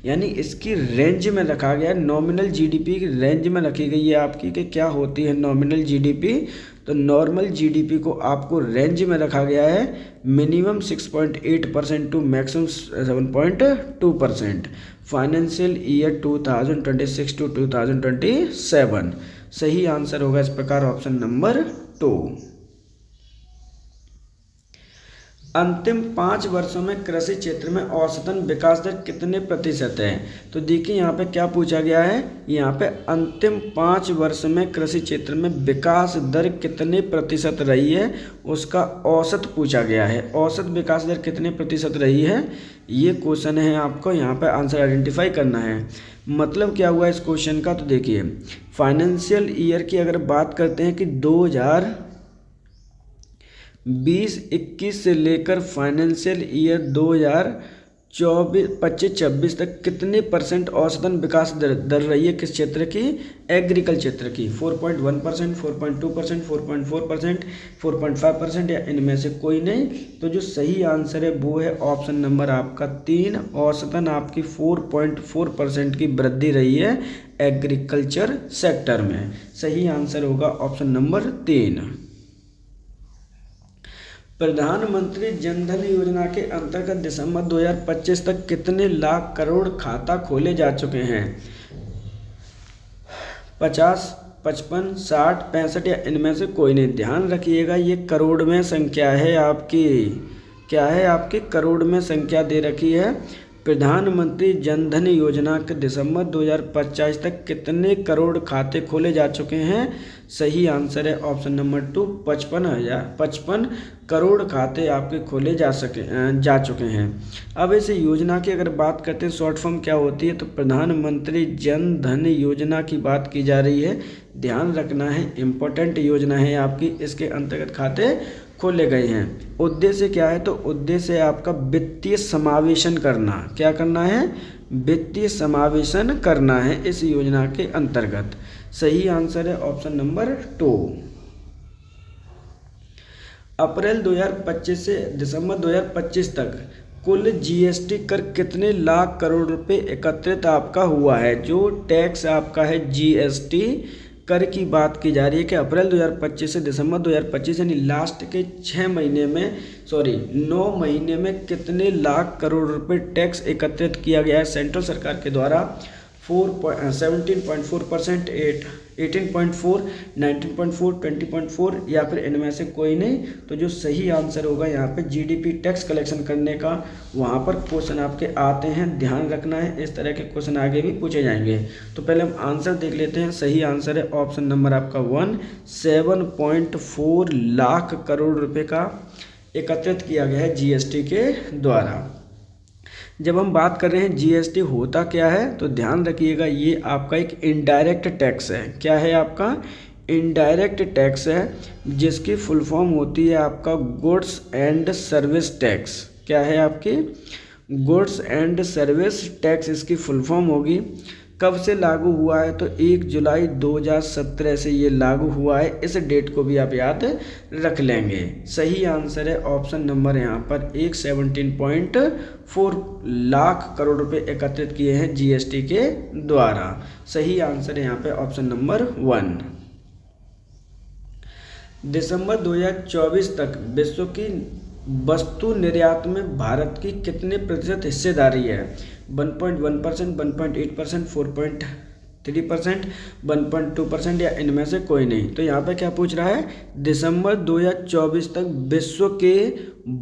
यानी इसकी रेंज में रखा गया है। नॉमिनल जीडीपी की रेंज में रखी गई है आपकी कि क्या होती है नॉमिनल जीडीपी। तो नॉर्मल जीडीपी को आपको रेंज में रखा गया है minimum 6.8% to maximum 7.2%। Financial year 2026 to 2027 सही आंसर होगा इस प्रकार ऑप्शन नंबर 2। अंतिम 5 वर्षों में कृषि क्षेत्र में औसतन विकास दर कितने प्रतिशत है। तो देखिए यहाँ पे क्या पूछा गया है, यहाँ पे अंतिम 5 वर्ष में कृषि क्षेत्र में विकास दर कितने प्रतिशत रही है उसका औसत पूछा गया है। औसत विकास दर कितने प्रतिशत रही है ये क्वेश्चन है, आपको यहाँ पे आंसर आइडेंटिफाई करना है। मतलब क्या हुआ इस क्वेश्चन का, तो देखिए फाइनेंशियल ईयर की अगर बात करते हैं कि 2020-21 से लेकर फाइनेंशियल ईयर 2024-25-26 तक कितने % औसतन विकास दर रही है किस क्षेत्र की, एग्रीकल्चर क्षेत्र की। 4.1%, 4.2%, 4.4%, 4.5% या इनमें से कोई नहीं। तो जो सही आंसर है वो है ऑप्शन नंबर आपका 3, औसतन आपकी 4.4% की वृद्धि रही है एग्रीकल्चर सेक्टर में। सही आंसर होगा ऑप्शन नंबर 3। प्रधानमंत्री जन धन योजना के अंतर्गत दिसंबर 2025 तक कितने लाख करोड़ खाता खोले जा चुके हैं। 50, 55, 60, 65 या इनमें से कोई नहीं। ध्यान रखिएगा ये करोड़ में संख्या है आपकी, क्या है आपकी करोड़ में संख्या दे रखी है। प्रधानमंत्री जन धन योजना के दिसंबर 2025 तक कितने करोड़ खाते खोले जा चुके हैं। सही आंसर है ऑप्शन नंबर 2, 55 करोड़ खाते आपके खोले जा चुके हैं। अब इस योजना की अगर बात करते हैं शॉर्ट फॉर्म क्या होती है, तो प्रधानमंत्री जन धन योजना की बात की जा रही है। ध्यान रखना है इम्पोर्टेंट योजना है आपकी, इसके अंतर्गत खाते खोले गए हैं। उद्देश्य क्या है, तो उद्देश्य है आपका वित्तीय समावेशन करना। क्या करना है, वित्तीय समावेशन करना है इस योजना के अंतर्गत। सही आंसर है ऑप्शन नंबर 2। अप्रैल 2025 से दिसंबर 2025 तक कुल जीएसटी कर कितने लाख करोड़ रुपए एकत्रित आपका हुआ है। जो टैक्स आपका है जीएसटी कर की बात की जा रही है कि अप्रैल 2025 से दिसंबर 2025 यानी लास्ट के 9 महीने में कितने लाख करोड़ रुपए टैक्स एकत्रित किया गया है सेंट्रल सरकार के द्वारा। 17.4%, 18.4, 19.4, 20.4 या फिर इनमें से कोई नहीं। तो जो सही आंसर होगा यहाँ पे जीडीपी टैक्स कलेक्शन करने का, वहाँ पर क्वेश्चन आपके आते हैं, ध्यान रखना है। इस तरह के क्वेश्चन आगे भी पूछे जाएंगे। तो पहले हम आंसर देख लेते हैं। सही आंसर है ऑप्शन नंबर आपका 1, 7.4 लाख करोड़ रुपए का एकत्रित किया गया है जीएसटी के द्वारा। जब हम बात कर रहे हैं जीएसटी होता क्या है, तो ध्यान रखिएगा ये आपका एक इनडायरेक्ट टैक्स है। क्या है आपका, इनडायरेक्ट टैक्स है, जिसकी फुल फॉर्म होती है आपका गुड्स एंड सर्विस टैक्स। क्या है आपकी, गुड्स एंड सर्विस टैक्स इसकी फुल फॉर्म होगी। कब से लागू हुआ है, तो 1 जुलाई 2017 से ये लागू हुआ है। इस डेट को भी आप याद रख लेंगे। सही आंसर है ऑप्शन नंबर यहाँ पर 17.4 लाख करोड़ रुपए एकत्रित किए हैं जीएसटी के द्वारा। सही आंसर है यहाँ पे ऑप्शन नंबर 1। दिसंबर 2024 तक विश्व की वस्तु निर्यात में भारत की कितने प्रतिशत हिस्सेदारी है। 1.1%, 1.8%, 4.3%, 1.2% या इनमें से कोई नहीं। तो यहाँ पे क्या पूछ रहा है, दिसंबर 2024 तक विश्व के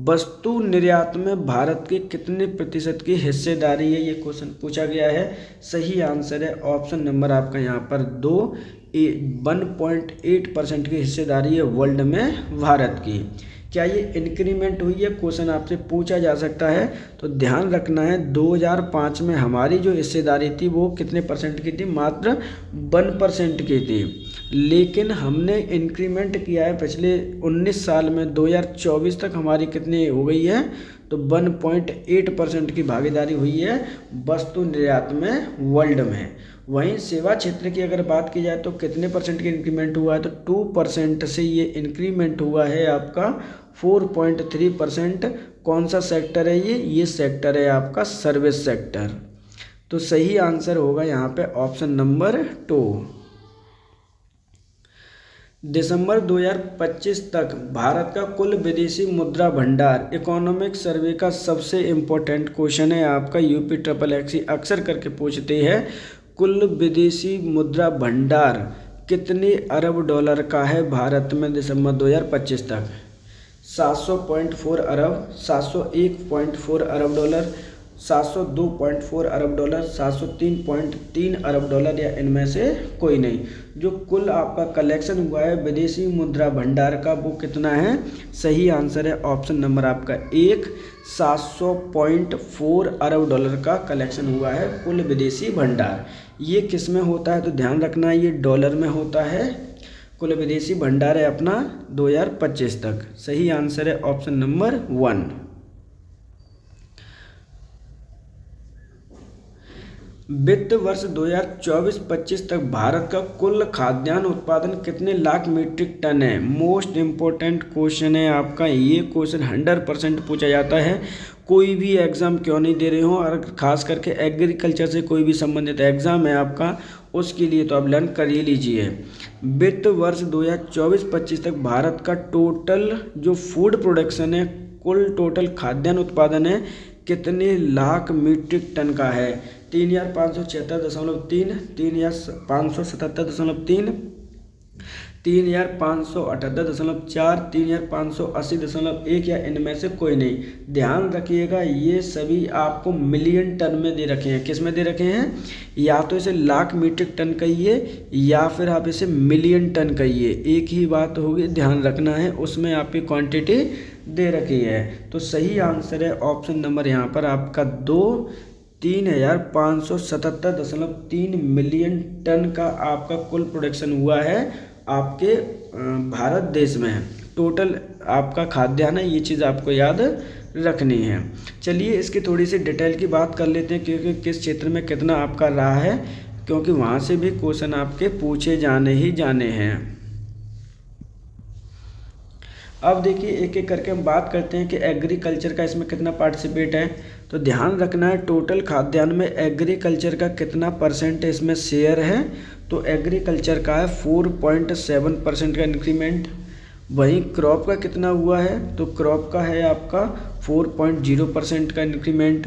वस्तु निर्यात में भारत की कितने प्रतिशत की हिस्सेदारी है, ये क्वेश्चन पूछा गया है। सही आंसर है ऑप्शन नंबर आपका यहाँ पर 2, 1.8% की हिस्सेदारी है वर्ल्ड में भारत की। क्या ये इंक्रीमेंट हुई है, क्वेश्चन आपसे पूछा जा सकता है। तो ध्यान रखना है 2005 में हमारी जो हिस्सेदारी थी वो कितने % की थी, मात्र 1% की थी। लेकिन हमने इंक्रीमेंट किया है पिछले 19 साल में, 2024 तक हमारी कितनी हो गई है, तो 1.8% की भागीदारी हुई है वस्तु निर्यात में वर्ल्ड में। वहीं सेवा क्षेत्र की अगर बात की जाए तो कितने परसेंट की इंक्रीमेंट हुआ है, तो 2% से ये इंक्रीमेंट हुआ है आपका 4.3%। कौन सा सेक्टर है ये सेक्टर है आपका सर्विस सेक्टर। तो सही आंसर होगा यहाँ पे ऑप्शन नंबर 2। दिसंबर 2025 तक भारत का कुल विदेशी मुद्रा भंडार इकोनॉमिक सर्वे का सबसे इम्पोर्टेंट क्वेश्चन है आपका, यूपी SSSC अक्सर करके पूछते हैं। कुल विदेशी मुद्रा भंडार कितने अरब डॉलर का है भारत में दिसंबर 2025 तक? 700.4 अरब, 701.4 अरब डॉलर, 702.4 अरब डॉलर, 703.3 अरब डॉलर, या इनमें से कोई नहीं। जो कुल आपका कलेक्शन हुआ है विदेशी मुद्रा भंडार का वो कितना है? सही आंसर है ऑप्शन नंबर आपका 1, 700.4 अरब डॉलर का कलेक्शन हुआ है कुल विदेशी भंडार। ये किस में होता है तो ध्यान रखना, ये डॉलर में होता है। कुल विदेशी भंडार है अपना 2025 तक। सही आंसर है ऑप्शन नंबर 1। वित्त वर्ष 2024-25 तक भारत का कुल खाद्यान्न उत्पादन कितने लाख मीट्रिक टन है? मोस्ट इम्पोर्टेंट क्वेश्चन है आपका। ये क्वेश्चन 100% पूछा जाता है, कोई भी एग्ज़ाम क्यों नहीं दे रहे हो, और ख़ास करके एग्रीकल्चर से कोई भी संबंधित एग्ज़ाम है आपका उसके लिए तो आप लर्न कर ही लीजिए। वित्त वर्ष 2024-25 तक भारत का टोटल जो फूड प्रोडक्शन है, कुल टोटल खाद्यान्न उत्पादन है कितने लाख मीट्रिक टन का है? 3576.3, 3577.3, 3578.4, 3580.1, या इनमें से कोई नहीं। ध्यान रखिएगा ये सभी आपको मिलियन टन में दे रखे हैं। किस में दे रखे हैं? या तो इसे लाख मीट्रिक टन कहिए या फिर आप इसे मिलियन टन कहिए, एक ही बात होगी, ध्यान रखना है। उसमें आपकी क्वांटिटी दे रखी है। तो सही आंसर है ऑप्शन नंबर यहाँ पर आपका 2, 3577.3 मिलियन टन का आपका कुल प्रोडक्शन हुआ है आपके भारत देश में। टोटल आपका खाद्यान्न है, ये चीज़ आपको याद रखनी है। चलिए इसकी थोड़ी सी डिटेल की बात कर लेते हैं, क्योंकि किस क्षेत्र में कितना आपका रहा है, क्योंकि वहाँ से भी क्वेश्चन आपके पूछे जाने ही जाने हैं। अब देखिए एक एक करके हम बात करते हैं कि एग्रीकल्चर का इसमें कितना पार्टिसिपेट है। तो ध्यान रखना है टोटल खाद्यान्न में एग्रीकल्चर का कितना परसेंट इसमें शेयर है। तो एग्रीकल्चर का है 4.7% का इंक्रीमेंट। वहीं क्रॉप का कितना हुआ है, तो क्रॉप का है आपका 4.0% का इंक्रीमेंट।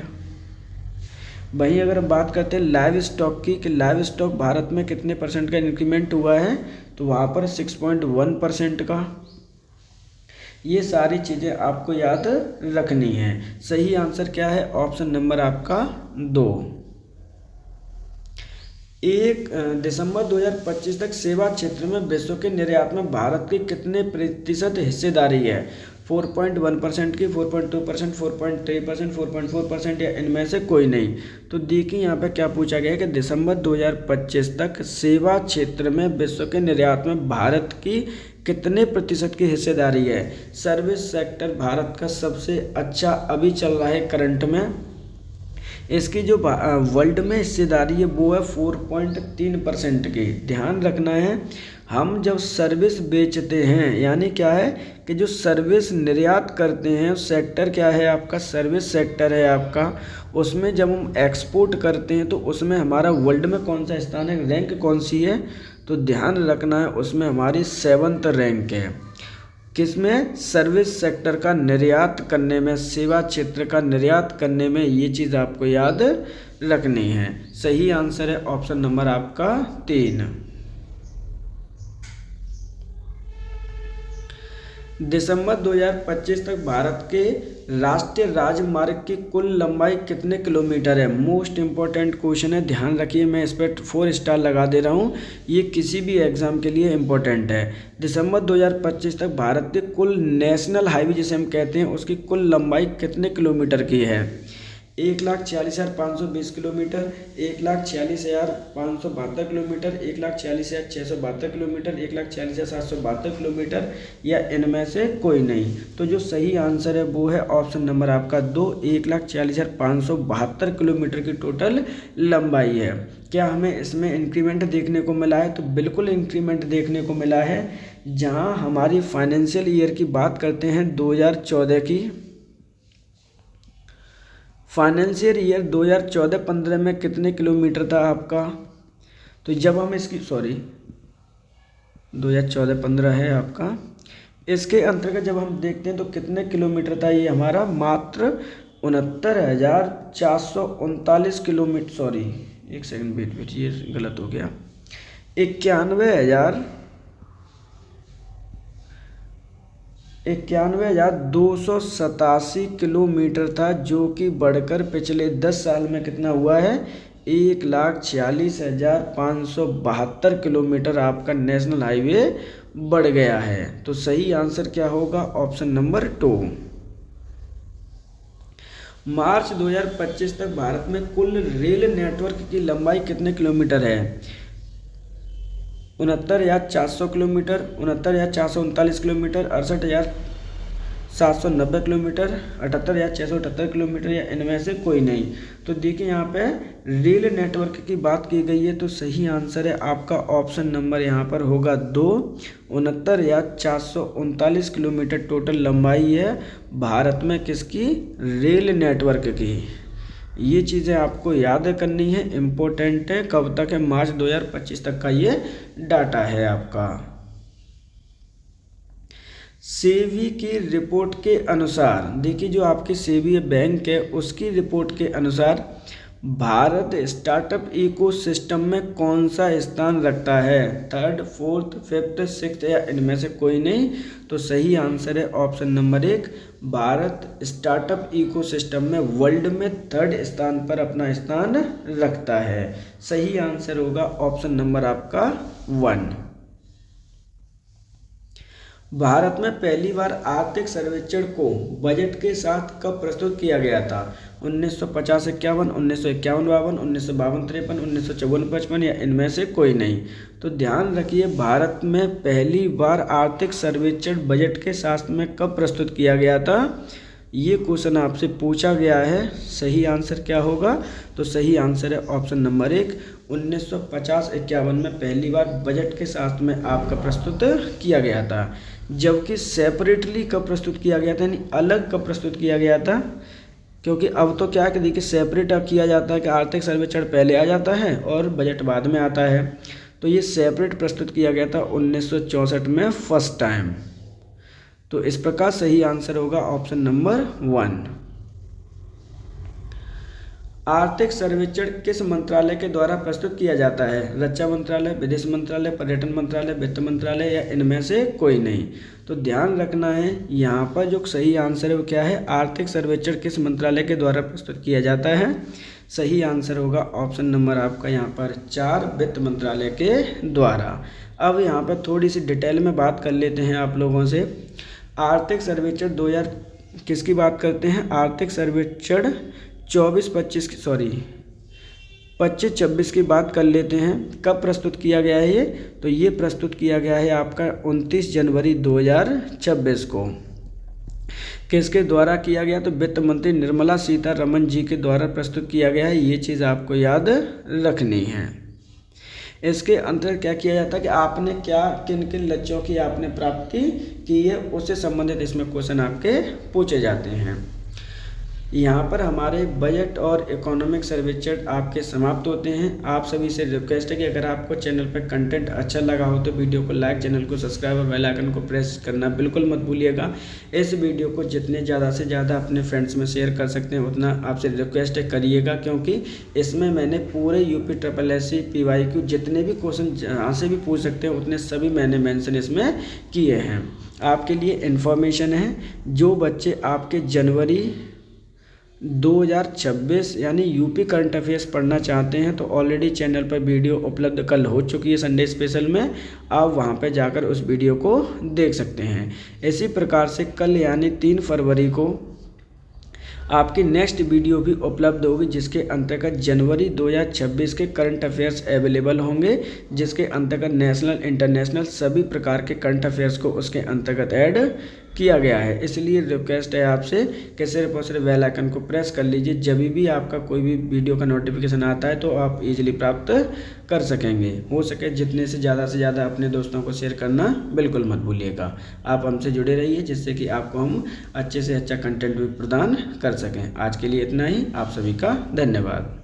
वहीं अगर बात करते हैं लाइव स्टॉक की, कि लाइव स्टॉक भारत में कितने परसेंट का इंक्रीमेंट हुआ है, तो वहाँ पर 6.1% का। ये सारी चीज़ें आपको याद रखनी है। सही आंसर क्या है? ऑप्शन नंबर आपका 2। 1 दिसंबर 2025 तक सेवा क्षेत्र में विश्व के निर्यात में भारत की कितने प्रतिशत हिस्सेदारी है? 4.1% की, 4.2%, 4.3%, 4.4%, या इनमें से कोई नहीं। तो देखिए यहाँ पे क्या पूछा गया है कि दिसंबर 2025 तक सेवा क्षेत्र में विश्व के निर्यात में भारत की कितने प्रतिशत की हिस्सेदारी है। सर्विस सेक्टर भारत का सबसे अच्छा अभी चल रहा है करंट में। इसकी जो वर्ल्ड में हिस्सेदारी है वो है 4.3% की। ध्यान रखना है, हम जब सर्विस बेचते हैं, यानी क्या है कि जो सर्विस निर्यात करते हैं सेक्टर क्या है आपका, सर्विस सेक्टर है आपका। उसमें जब हम एक्सपोर्ट करते हैं तो उसमें हमारा वर्ल्ड में कौन सा स्थान है, रैंक कौन सी है, तो ध्यान रखना है उसमें हमारी 7th रैंक है। किसमें? सर्विस सेक्टर का निर्यात करने में, सेवा क्षेत्र का निर्यात करने में। ये चीज़ आपको याद रखनी है। सही आंसर है ऑप्शन नंबर आपका 3। दिसंबर 2025 तक भारत के राष्ट्रीय राजमार्ग की कुल लंबाई कितने किलोमीटर है? मोस्ट इम्पोर्टेंट क्वेश्चन है, ध्यान रखिए। मैं इस पर 4 स्टार लगा दे रहा हूँ, ये किसी भी एग्जाम के लिए इम्पोर्टेंट है। दिसंबर 2025 तक भारत के कुल नेशनल हाईवे जिसे हम कहते हैं उसकी कुल लंबाई कितने किलोमीटर की है? 1,46,520 किलोमीटर, 1,46,572 किलोमीटर, 1,46,672 किलोमीटर, 1,46,772 किलोमीटर या इनमें से कोई नहीं। तो जो सही आंसर है वो है ऑप्शन नंबर आपका 2, 1,46,572 किलोमीटर की टोटल लंबाई है। क्या हमें इसमें इंक्रीमेंट देखने को मिला है? तो बिल्कुल इंक्रीमेंट देखने को मिला है। जहां हमारी फाइनेंशियल ईयर की बात करते हैं 2014 की, फाइनेंशियल ईयर 2014-15 में कितने किलोमीटर था आपका? तो जब हम इसकी 2014-15 है आपका, इसके अंतर्गत जब हम देखते हैं तो कितने किलोमीटर था ये हमारा? मात्र 69,439 किलोमीटर। एक सेकंड, वेट, ये गलत हो गया। 91,287 किलोमीटर था, जो कि बढ़कर पिछले 10 साल में कितना हुआ है? 1,46,572 किलोमीटर आपका नेशनल हाईवे बढ़ गया है। तो सही आंसर क्या होगा? Option number 2। मार्च 2025 तक भारत में कुल रेल नेटवर्क की लंबाई कितने किलोमीटर है? 69,400 किलोमीटर, 69,439 किलोमीटर, 68,790 किलोमीटर, 78,678 किलोमीटर या इनमें से कोई नहीं। तो देखिए यहाँ पे रेल नेटवर्क की बात की गई है, तो सही आंसर है आपका ऑप्शन नंबर यहाँ पर होगा 2, 69,439 किलोमीटर टोटल लंबाई है भारत में किसकी? रेल नेटवर्क की। ये चीज़ें आपको याद करनी है, इम्पोर्टेंट है। कब तक है? मार्च 2025 तक का ये डाटा है आपका। सेबी की रिपोर्ट के अनुसार, देखिए जो आपकी सेबी बैंक है उसकी रिपोर्ट के अनुसार भारत स्टार्टअप इकोसिस्टम में कौन सा स्थान रखता है? 3rd, 4th, 5th, 6th या इनमें से कोई नहीं। तो सही आंसर है option number 1, Bharat startup ecosystem में वर्ल्ड में 3rd स्थान पर अपना स्थान रखता है। सही आंसर होगा ऑप्शन नंबर आपका 1। भारत में पहली बार आर्थिक सर्वेक्षण को बजट के साथ कब प्रस्तुत किया गया था? 1950-51, 1951-52, 1952-53, 1954-55 या इनमें से कोई नहीं। तो ध्यान रखिए, भारत में पहली बार आर्थिक सर्वेक्षण बजट के साथ में कब प्रस्तुत किया गया था? ये क्वेश्चन आपसे पूछा गया है। सही आंसर क्या होगा? तो सही आंसर है ऑप्शन नंबर 1, 1950-51 में पहली बार बजट के साथ में आपका प्रस्तुत किया गया था। जबकि सेपरेटली कब प्रस्तुत किया गया था, यानी अलग कब प्रस्तुत किया गया था? क्योंकि अब तो क्या है कि देखिए सेपरेट अब किया जाता है कि आर्थिक सर्वेक्षण पहले आ जाता है और बजट बाद में आता है। तो ये सेपरेट प्रस्तुत किया गया था 1964 में फर्स्ट टाइम। तो इस प्रकार सही आंसर होगा ऑप्शन नंबर 1। आर्थिक सर्वेक्षण किस मंत्रालय के द्वारा प्रस्तुत किया जाता है? रक्षा मंत्रालय, विदेश मंत्रालय, पर्यटन मंत्रालय, वित्त मंत्रालय या इनमें से कोई नहीं। तो ध्यान रखना है यहाँ पर जो सही आंसर है वो क्या है? आर्थिक सर्वेक्षण किस मंत्रालय के द्वारा प्रस्तुत किया जाता है? सही आंसर होगा ऑप्शन नंबर आपका यहाँ पर 4, वित्त मंत्रालय के द्वारा। अब यहाँ पर थोड़ी सी डिटेल में बात कर लेते हैं आप लोगों से। आर्थिक सर्वेक्षण 2000 किसकी बात करते हैं? आर्थिक सर्वेक्षण 25-26 की बात कर लेते हैं। कब प्रस्तुत किया गया है ये? तो ये प्रस्तुत किया गया है आपका 29 जनवरी 2026 को। किसके द्वारा किया गया? तो वित्त मंत्री निर्मला सीतारमण जी के द्वारा प्रस्तुत किया गया है। ये चीज़ आपको याद रखनी है। इसके अंतर्गत क्या किया जाता है कि आपने क्या किन किन लक्ष्यों की आपने प्राप्ति की है, उससे संबंधित इसमें क्वेश्चन आपके पूछे जाते हैं। यहाँ पर हमारे बजट और इकोनॉमिक सर्वेक्षण आपके समाप्त होते हैं। आप सभी से रिक्वेस्ट है कि अगर आपको चैनल पर कंटेंट अच्छा लगा हो तो वीडियो को लाइक, चैनल को सब्सक्राइब और बेल आइकन को प्रेस करना बिल्कुल मत भूलिएगा। इस वीडियो को जितने ज़्यादा से ज़्यादा अपने फ्रेंड्स में शेयर कर सकते हैं उतना आपसे रिक्वेस्ट करिएगा, क्योंकि इसमें मैंने पूरे UPSSC PYQ जितने भी क्वेश्चन जहाँ से भी पूछ सकते हैं उतने सभी मैंने मेंशन इसमें किए हैं। आपके लिए इन्फॉर्मेशन है, जो बच्चे आपके जनवरी 2026 यानी यूपी करंट अफेयर्स पढ़ना चाहते हैं तो ऑलरेडी चैनल पर वीडियो उपलब्ध कल हो चुकी है संडे स्पेशल में। आप वहां पर जाकर उस वीडियो को देख सकते हैं। इसी प्रकार से कल यानी 3 फरवरी को आपकी नेक्स्ट वीडियो भी उपलब्ध होगी, जिसके अंतर्गत जनवरी 2026 के करंट अफेयर्स अवेलेबल होंगे, जिसके अंतर्गत नेशनल इंटरनेशनल सभी प्रकार के करंट अफेयर्स को उसके अंतर्गत ऐड किया गया है। इसलिए रिक्वेस्ट है आपसे कि सिर्फ और सिर्फ बेल आइकन को प्रेस कर लीजिए, जब भी आपका कोई भी वीडियो का नोटिफिकेशन आता है तो आप इजीली प्राप्त कर सकेंगे। हो सके जितने से ज़्यादा अपने दोस्तों को शेयर करना बिल्कुल मत भूलिएगा। आप हमसे जुड़े रहिए, जिससे कि आपको हम अच्छे से अच्छा कंटेंट भी प्रदान कर सकें। आज के लिए इतना ही। आप सभी का धन्यवाद।